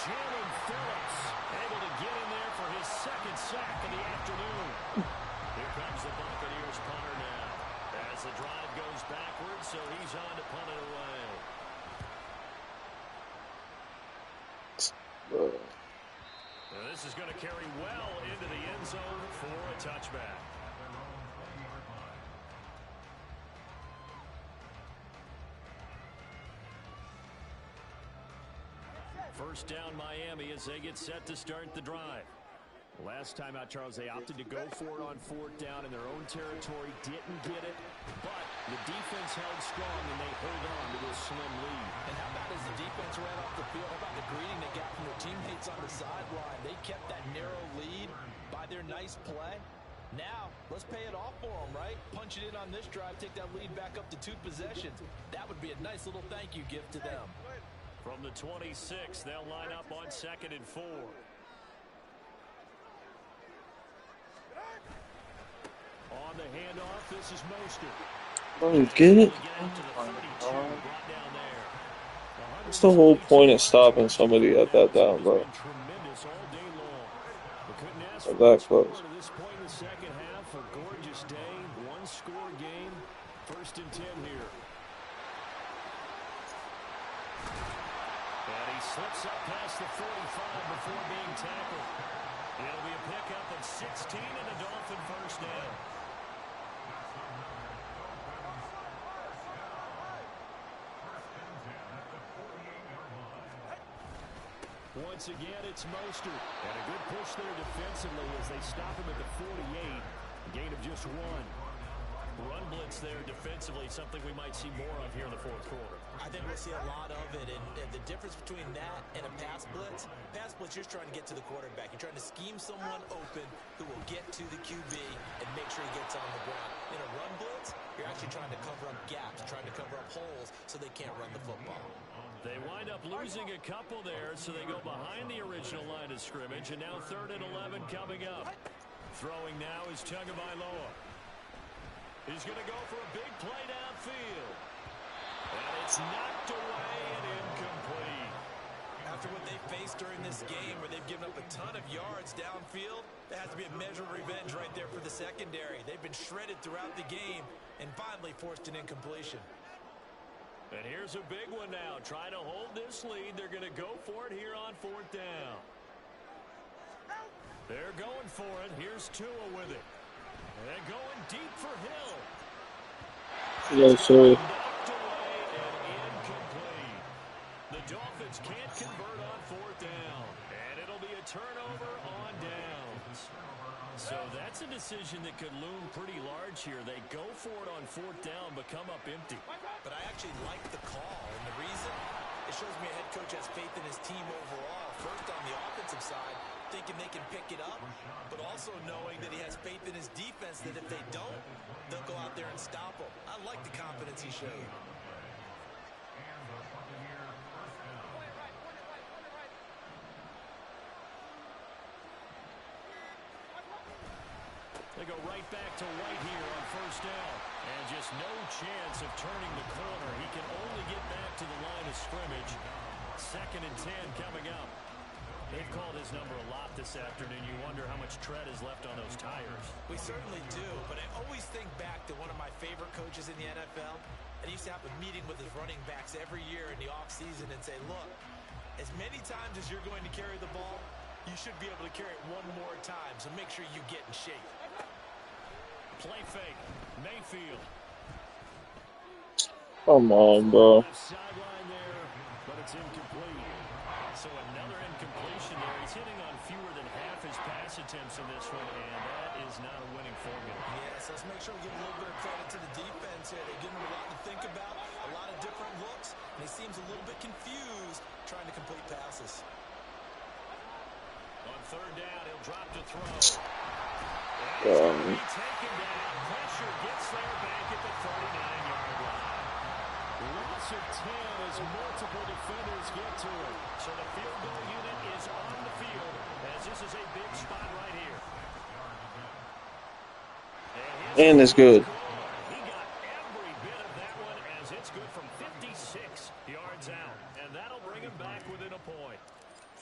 Jalen Phillips able to get in there for his 2nd sack of the afternoon. Here comes the Buccaneers punter now. As the drive goes backwards, so he's on to punt it away. Now this is going to carry well into the end zone for a touchback. First down Miami as they get set to start the drive. Last time out, Charles, they opted to go for it on 4th down in their own territory. Didn't get it, but the defense held strong, and they hold on to this slim lead. And how about as the defense ran off the field, how about the greeting they got from their teammates on the sideline? They kept that narrow lead by their nice play. Now, let's pay it off for them, right? Punch it in on this drive, take that lead back up to 2 possessions. That would be a nice little thank you gift to them. From the 26, they'll line up on 2nd and 4. On the handoff, this is Mostert. Oh, get it? What's the whole point of stopping somebody at that down, bro? At that close. At this point in the 2nd half, a gorgeous day, 1-score game, 1st and 10 here. And he slips up past the 45 before being tackled. It'll be a pickup of 16 and a Dolphin 1st down. Once again, it's Mostert. And a good push there defensively as they stop him at the 48. A gain of just 1. Run blitz there defensively, something we might see more of here in the fourth quarter. I think we'll see a lot of it, and the difference between that and a pass blitz, you're trying to get to the quarterback. You're trying to scheme someone open who will get to the QB and make sure he gets on the ground. In a run blitz, you're actually trying to cover up gaps, trying to cover up holes so they can't run the football. They wind up losing a couple there, so they go behind the original line of scrimmage, and now 3rd and 11 coming up. Throwing now is Tagovailoa. He's going to go for a big play downfield. And it's knocked away and incomplete. After what they faced during this game where they've given up a ton of yards downfield, there has to be a measure of revenge right there for the secondary. They've been shredded throughout the game and finally forced an incompletion. And here's a big one now. Trying to hold this lead. They're going to go for it here on 4th down. They're going for it. Here's Tua with it. And going deep for Hill. Yes, sir. Knocked away and incomplete. The Dolphins can't convert on 4th down. And it'll be a turnover on downs. So that's a decision that could loom pretty large here. They go for it on 4th down, but come up empty. But I actually like the call, and the reason, it shows me a head coach has faith in his team overall. First on the offensive side, thinking they can pick it up, but also knowing that he has faith in his defense that if they don't, they'll go out there and stop them. I like the confidence he showed. They go right back to White here on 1st down. And just no chance of turning the corner. He can only get back to the line of scrimmage. 2nd and 10 coming up. They've called his number a lot this afternoon. You wonder how much tread is left on those tires. We certainly do, but I always think back to one of my favorite coaches in the NFL. And he used to have a meeting with his running backs every year in the offseason and say, look, as many times as you're going to carry the ball, you should be able to carry it one more time, so make sure you get in shape. Play fake. Mayfield. Come on, bro. Sideline there, but it's incomplete. So another incompletion there. He's hitting on fewer than half his pass attempts in this one, and that is not a winning formula. Yes, let's make sure we give a little bit of credit to the defense here. They're giving him a lot to think about, a lot of different looks, and he seems a little bit confused trying to complete passes. On 3rd down, he'll drop to throw. He's going to be taken down. Pressure gets there back at the 39-yard line. Loss of 10 as multiple defenders get to it. So the field goal unit is on the field as this is a big spot right here. And it's good. He got every bit of that one as it's good from 56 yards out. And that'll bring him back within a point.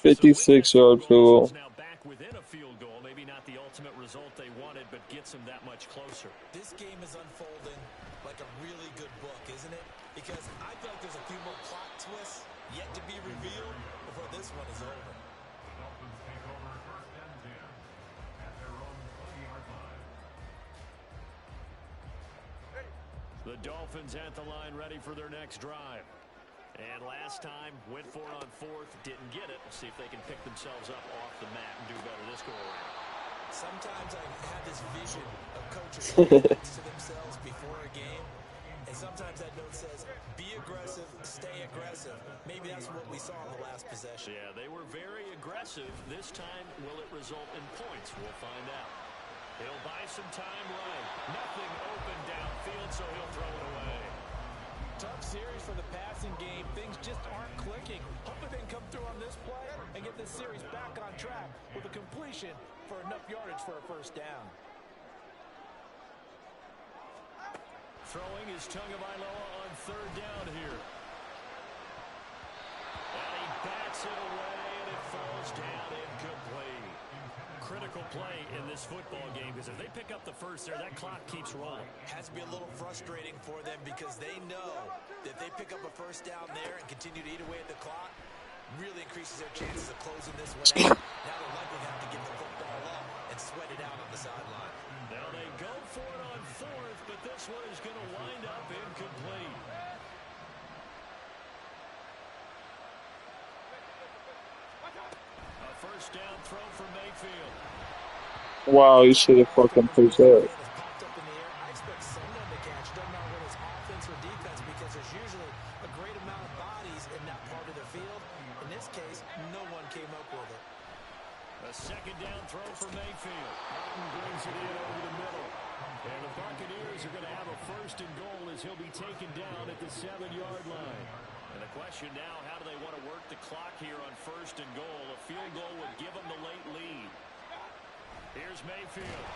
56-yard field goal. Now back within a field goal. Maybe not the ultimate result they wanted, but gets them that much closer. This game is unfolding like a really good book, isn't it? Because I feel like there's a few more plot twists yet to be revealed before this one is over. The Dolphins take over 1st and 10 at their own 20-yard line. The Dolphins at the line ready for their next drive. And last time, went for it on 4th, didn't get it. We'll see if they can pick themselves up off the mat and do better this go around. Sometimes I have this vision of coaches who notes to themselves before a game, and sometimes that note says, be aggressive, stay aggressive. Maybe that's what we saw in the last possession. Yeah, they were very aggressive. This time, will it result in points? We'll find out. He'll buy some time right. Nothing open downfield, so he'll throw it away. Tough series for the passing game. Things just aren't clicking. Hopefully they can come through on this play and get this series back on track with a completion for enough yardage for a 1st down. Throwing is Tagovailoa on 3rd down here. And he bats it away, and it falls down incomplete. Critical play in this football game because if they pick up the first there, that clock keeps rolling. Has to be a little frustrating for them because they know that if they pick up a 1st down there and continue to eat away at the clock, really increases their chances of closing this one out. Now they're likely to have to give the football up and sweat it out on the sideline. Now they go for it on 4th, but this one is going to wind up incomplete. A first down throw for Mayfield. Wow, you should have fucking pushed that. I expect someone to catch. Doesn't matter whether it's offense or defense because there's usually a great amount of bodies in that part of the field. In this case, no one came up with it. A second down throw for Mayfield. Martin brings it in over the middle. And the Buccaneers are going to have a first and goal as he'll be taken down at the 7-yard line. And the question now, how do they want to work the clock here on first and goal? A field goal would give them the late lead. Here's Mayfield.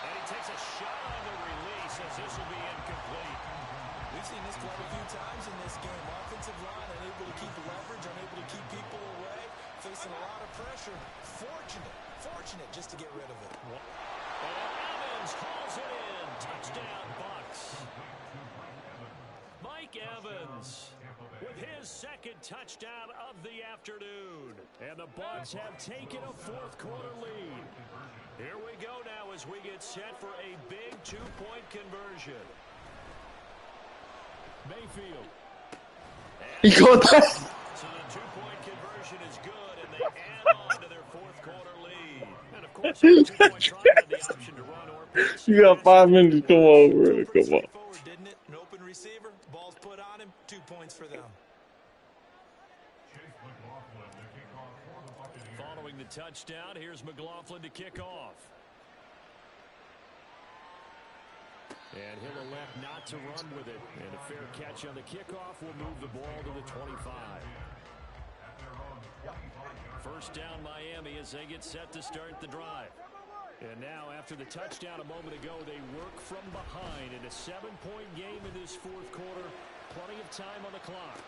And he takes a shot on the release as this will be incomplete. We've seen this quite a few times in this game. Offensive line unable to keep leverage, unable to keep people away, facing a lot of pressure. Fortunate just to get rid of it. And Evans calls it in. Touchdown, Bucks. Mike Evans with his second touchdown of the afternoon. And the Bucks have taken a fourth-quarter lead. Here we go now as we get set for a big two-point conversion. Mayfield. You got that? So the two-point conversion is good, and they add on to their fourth-quarter lead. And, of course, the two-point try had the option to run or pass. You got 5 minutes. Come on, bro. Come on. Didn't it? An open receiver, ball's put on him, 2 points for them. Following the touchdown, here's McLaughlin to kick off. And he'll elect not to run with it. And a fair catch on the kickoff will move the ball to the 25. First down Miami as they get set to start the drive. And now after the touchdown a moment ago, they work from behind in a 7-point game in this fourth quarter. Plenty of time on the clock.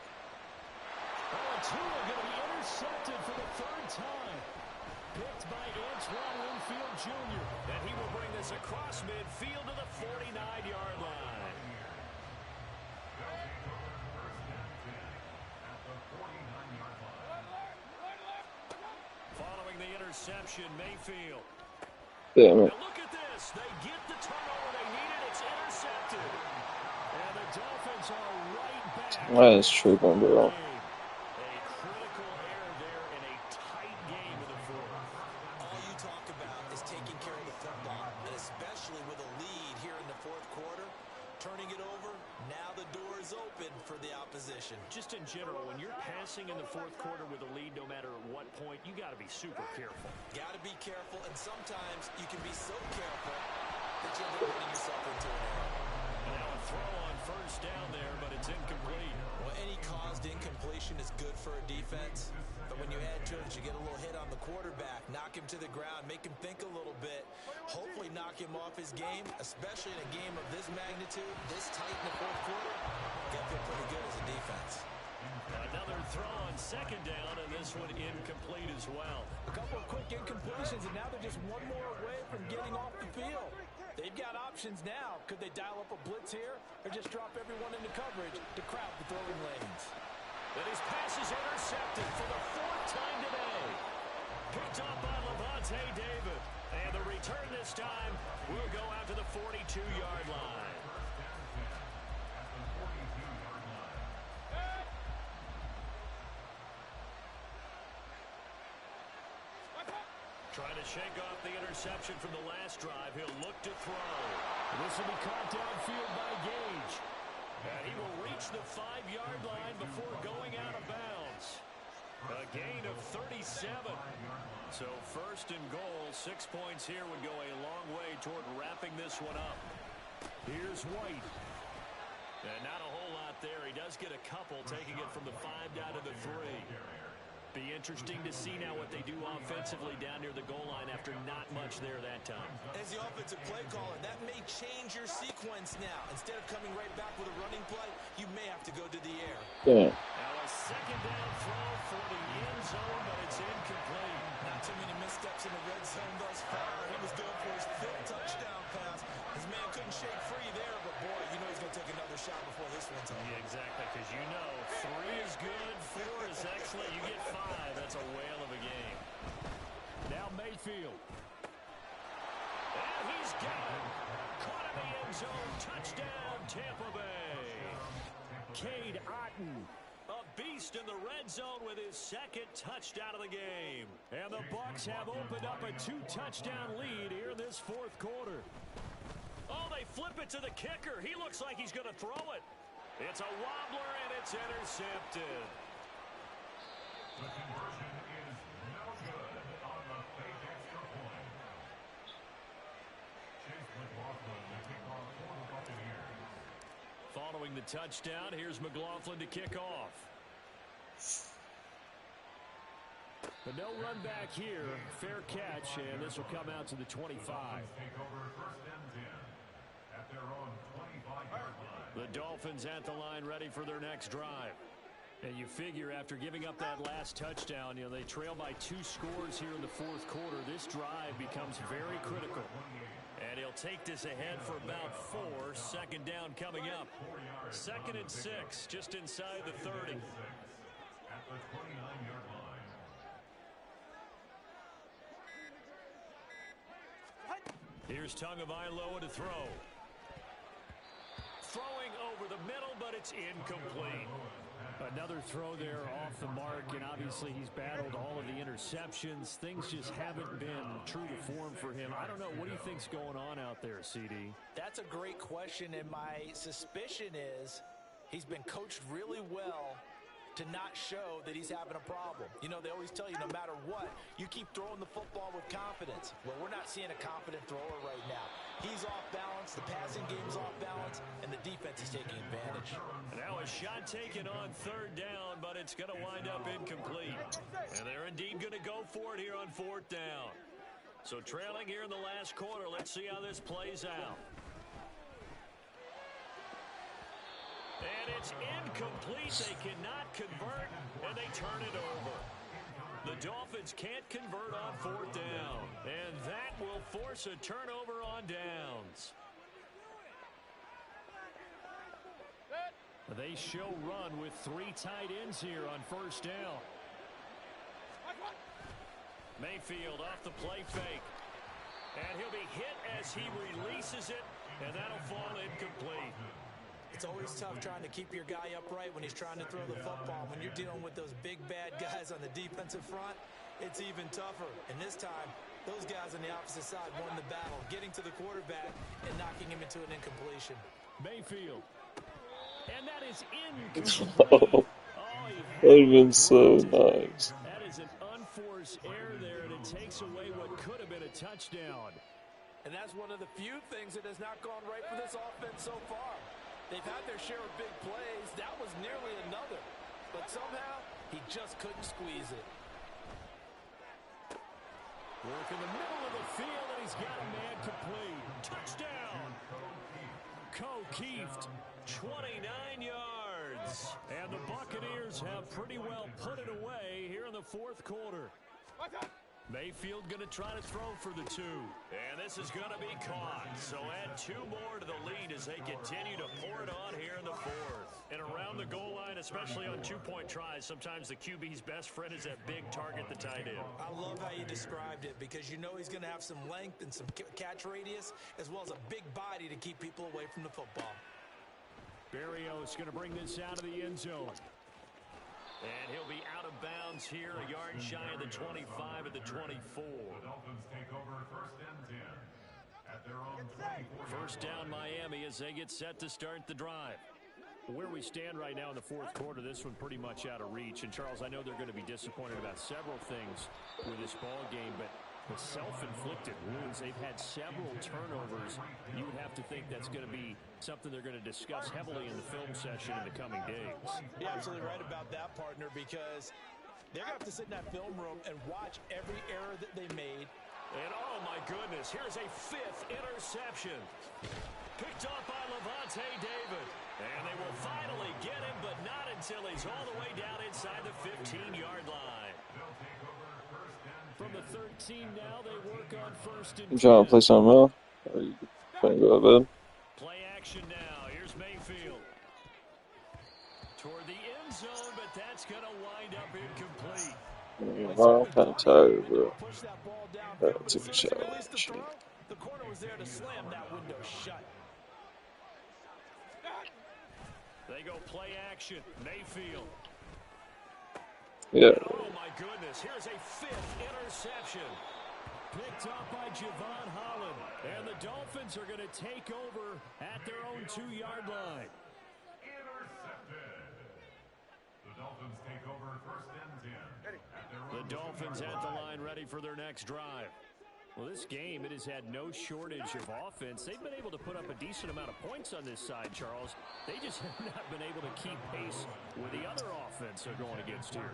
Oh, and Tua going to be intercepted for the third time. Picked by Antoine Winfield Jr. And he will bring this across midfield to the 49-yard line. Following the interception, Mayfield. Damn it. Now look at this. They get the turnover they needed. It's intercepted. And the Dolphins are right back. That is tripping, bro. Turning it over, now the door is open for the opposition. Just in general, when you're passing in the fourth quarter with a lead, no matter what point, you got to be super careful. Got to be careful, and sometimes you can be so careful that you end up running yourself into an error. Now a throw on first down there, but it's incomplete. Well, any caused incompletion is good for a defense, but when you add to it, you get a little hit on the quarterback, knock him to the ground, make him think a little bit, hopefully knock him off his game, especially in a game of this magnitude, this tight in the fourth quarter. Got to feel pretty good as a defense. Another throw on second down, and this one incomplete as well. A couple of quick incompletions, and now they're just one more away from getting off the field. They've got options now. Could they dial up a blitz here or just drop everyone into coverage to crowd the throwing lanes? And his pass is intercepted for the fourth time today. Picked up by Levante David. And the return this time will go out to the 42-yard line. Trying to shake off the interception from the last drive. He'll look to throw. This will be caught downfield by Gage. And he will reach the 5-yard line before going out of bounds. A gain of 37. So first and goal, 6 points here would go a long way toward wrapping this one up. Here's White. And not a whole lot there. He does get a couple, taking it from the 5 down to the 3. Be interesting to see now what they do offensively down near the goal line after not much there that time. As the offensive play caller, that may change your sequence now. Instead of coming right back with a running play, you may have to go to the air. Yeah. Now a second down throw for the end zone, but it's incomplete. Not too many missteps in the red zone thus far. He was going for his 5th touchdown pass. His man couldn't shake free there, but boy, you know he's going to take another shot before this one's over. Yeah, exactly, because you know 3 is good, 4 is excellent. You get 5. That's a whale of a game. Now Mayfield. And he's got it. Caught in the end zone. Touchdown, Tampa Bay. Cade Otton. A beast in the red zone with his second touchdown of the game. And the Bucs have opened up a 2-touchdown lead here in this fourth quarter. Oh, they flip it to the kicker. He looks like he's going to throw it. It's a wobbler, and it's intercepted. The conversion is no good on the fake extra point. Chase McLaughlin to kick off for the Buccaneers. Following the touchdown, here's McLaughlin to kick off. But no run back here. Fair catch, and this will come out to the 25. Take over first and 10 at their own 25-yard line. The Dolphins at the line ready for their next drive. And you figure after giving up that last touchdown, they trail by 2 scores here in the fourth quarter. This drive becomes very critical. And he'll take this ahead for about 4. Second down coming up. 2nd and 6, just inside the 30. At the 29-yard line. Here's Tagovailoa to throw. Throwing over the middle, but it's incomplete. Another throw there off the mark, and obviously he's battled all of the interceptions. Things just haven't been true to form for him. I don't know. What do you think's going on out there, CD? That's a great question, and my suspicion is he's been coached really well to not show that he's having a problem. They always tell you no matter what, you keep throwing the football with confidence. Well, we're not seeing a confident thrower right now. He's off balance, the passing game's off balance, and the defense is taking advantage. Now a shot taken on 3rd down, but it's going to wind up incomplete. And they're indeed going to go for it here on 4th down. So trailing here in the last quarter, let's see how this plays out. And it's incomplete. They cannot convert, and they turn it over. The Dolphins can't convert on 4th down, and that will force a turnover on downs. They show run with 3 tight ends here on 1st down. Mayfield off the play fake. And he'll be hit as he releases it, and that'll fall incomplete. It's always tough trying to keep your guy upright when he's trying to throw the football. When you're dealing with those big, bad guys on the defensive front, it's even tougher. And this time, those guys on the opposite side won the battle, getting to the quarterback and knocking him into an incompletion. Mayfield. And that is incomplete. That would have been so nice. That is an unforced error there, and it takes away what could have been a touchdown. And that's one of the few things that has not gone right for this offense so far. They've had their share of big plays. That was nearly another. But somehow, he just couldn't squeeze it. Work in the middle of the field, and he's got a man complete. Touchdown! Keeft, 29 yards. And the Buccaneers have pretty well put it away here in the fourth quarter. Mayfield going to try to throw for the 2. And this is going to be caught. So add 2 more to the lead as they continue to pour it on here in the fourth. And around the goal line, especially on 2-point tries, sometimes the QB's best friend is that big target, the tight end. I love how you described it because you know he's going to have some length and some catch radius as well as a big body to keep people away from the football. Berrios going to bring this out of the end zone. And he'll be out of bounds here, a yard shy of the 25 at the 24. The Dolphins take over first and 10 at their own 24. First down Miami as they get set to start the drive. Where we stand right now in the fourth quarter, this one pretty much out of reach. And, Charles, I know they're going to be disappointed about several things with this ball game, but the self-inflicted wounds, they've had several turnovers. You would have to think that's going to be something they're going to discuss heavily in the film session in the coming days. You're absolutely right about that, partner, because they're going to have to sit in that film room and watch every error that they made. And, oh, my goodness, here's a 5th interception. Picked off by Levante David. And they will finally get him, but not until he's all the way down inside the 15-yard line. From the 13 now, they work on first and 10. I'm trying to play something else. Or you can go to bed. Play action now. Here's Mayfield. Toward the end zone, but that's going to wind up incomplete. I'm kind of tired, bro. I took a shower. The corner was there to slam that window shut. They go play action. Mayfield. Yeah. Oh, my goodness. Here's a 5th interception. Picked up by Javon Holland. And the Dolphins are going to take over at their own 2-yard line. Intercepted. The Dolphins take over 1st and 10. The Dolphins at the line ready for their next drive. Well, this game, it has had no shortage of offense. They've been able to put up a decent amount of points on this side, Charles. They just have not been able to keep pace with the other offense they're going against here.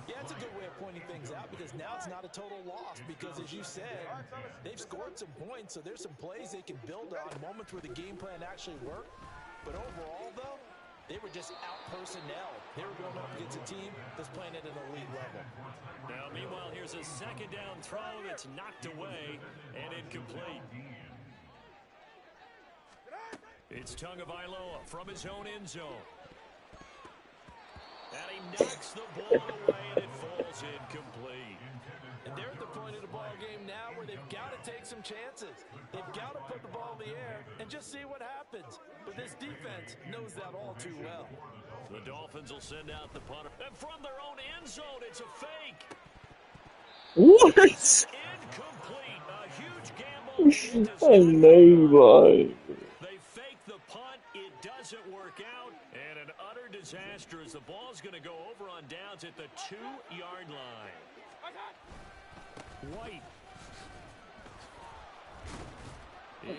Yeah, it's a good way of pointing things out because now it's not a total loss because, as you said, they've scored some points, so there's some plays they can build on, moments where the game plan actually worked. But overall, though, they were just out-personnel. They were going up against a team that's playing at an elite level. Now, meanwhile, here's a 2nd down throw that's knocked away and incomplete. It's Tagovailoa from his own end zone. And he knocks the ball away, and it falls incomplete. And they're at the point of the ball game now where they've got to take some chances. They've got to put the ball in the air and just see what happens. But this defense knows that all too well. The Dolphins will send out the punter. And from their own end zone, it's a fake. What? Incomplete. A huge gamble. I know, They fake the punt. It doesn't work out. And an utter disaster as the ball's going to go over on downs at the 2-yard line. White.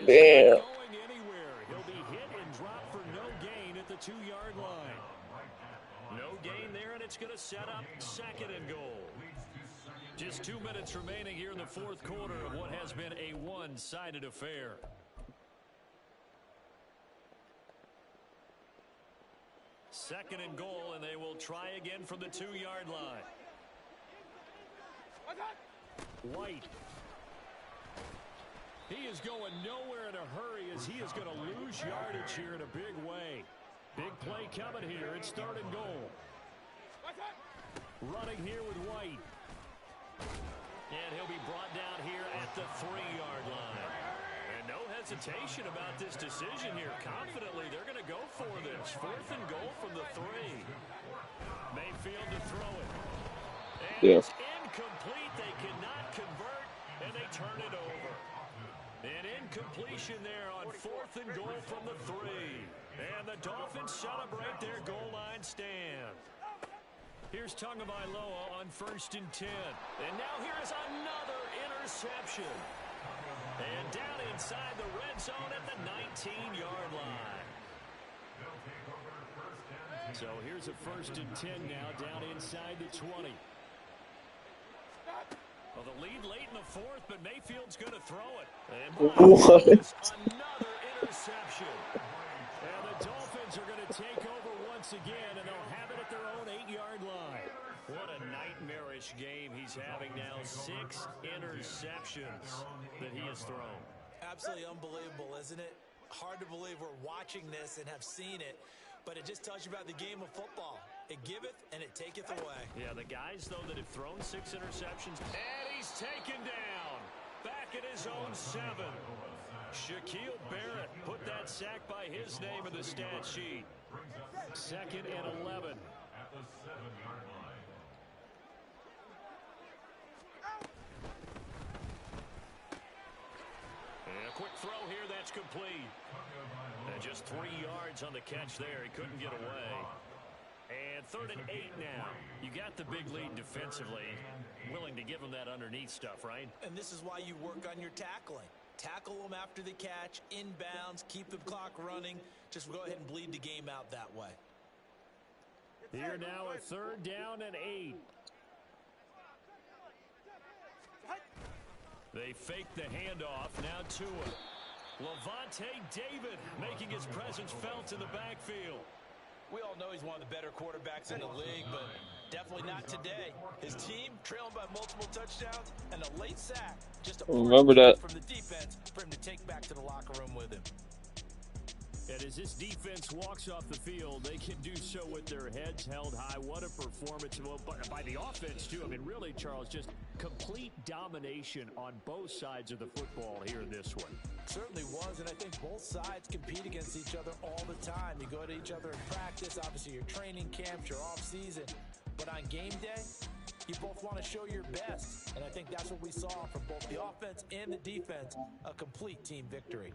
Damn. Not going anywhere. He'll be hit and dropped for no gain at the 2-yard line. No gain there, and it's going to set up 2nd and goal. Just 2 minutes remaining here in the 4th quarter of what has been a one-sided affair. Second and goal, and they will try again from the 2-yard line. White. He is going nowhere in a hurry as he is going to lose yardage here in a big way. Big play coming here. It's 3rd and goal. Running here with White. And he'll be brought down here at the 3-yard line. And no hesitation about this decision here. Confidently, they're going to go for this. 4th and goal from the 3. Mayfield to throw it. And it's incomplete. They cannot convert, and they turn it over. An incompletion there on 4th and goal from the 3. And the Dolphins celebrate their goal line stand. Here's Tagovailoa on 1st and 10. And now here is another interception. And down inside the red zone at the 19-yard line. So here's a 1st and 10 now down inside the 20. Well, the lead late in the 4th, but Mayfield's going to throw it. And What? another interception. And the Dolphins are going to take over once again, and they'll have it at their own 8-yard line. What a nightmarish game he's having now. 6 interceptions that he has thrown. Absolutely unbelievable, isn't it? Hard to believe we're watching this and have seen it, but it just tells you about the game of football. It giveth and it taketh away. Yeah, the guys, though, that have thrown 6 interceptions. And he's taken down. Back at his own 7. Shaquille Barrett put that sack by his name in the stat sheet. 2nd and 11. At the 7-yard line. And a quick throw here, that's complete. And just 3 yards on the catch there. He couldn't get away. And 3rd and 8 now. You got the big lead defensively. Willing to give them that underneath stuff, right? And this is why you work on your tackling. Tackle them after the catch, inbounds, keep the clock running. Just go ahead and bleed the game out that way. Here now a 3rd down and 8. They fake the handoff. Now Tua. Levante David making his presence felt in the backfield. We all know he's one of the better quarterbacks in the league, but definitely not today. His team trailing by multiple touchdowns and a late sack. Just a Remember that from the defense for him to take back to the locker room with him. And as this defense walks off the field, they can do so with their heads held high. What a performance by the offense, too. I mean, really, Charles, just complete domination on both sides of the football here in this one. Certainly was, and I think both sides compete against each other all the time. You go to each other in practice, obviously your training camps, your off season. But on game day, you both want to show your best. And I think that's what we saw from both the offense and the defense, a complete team victory.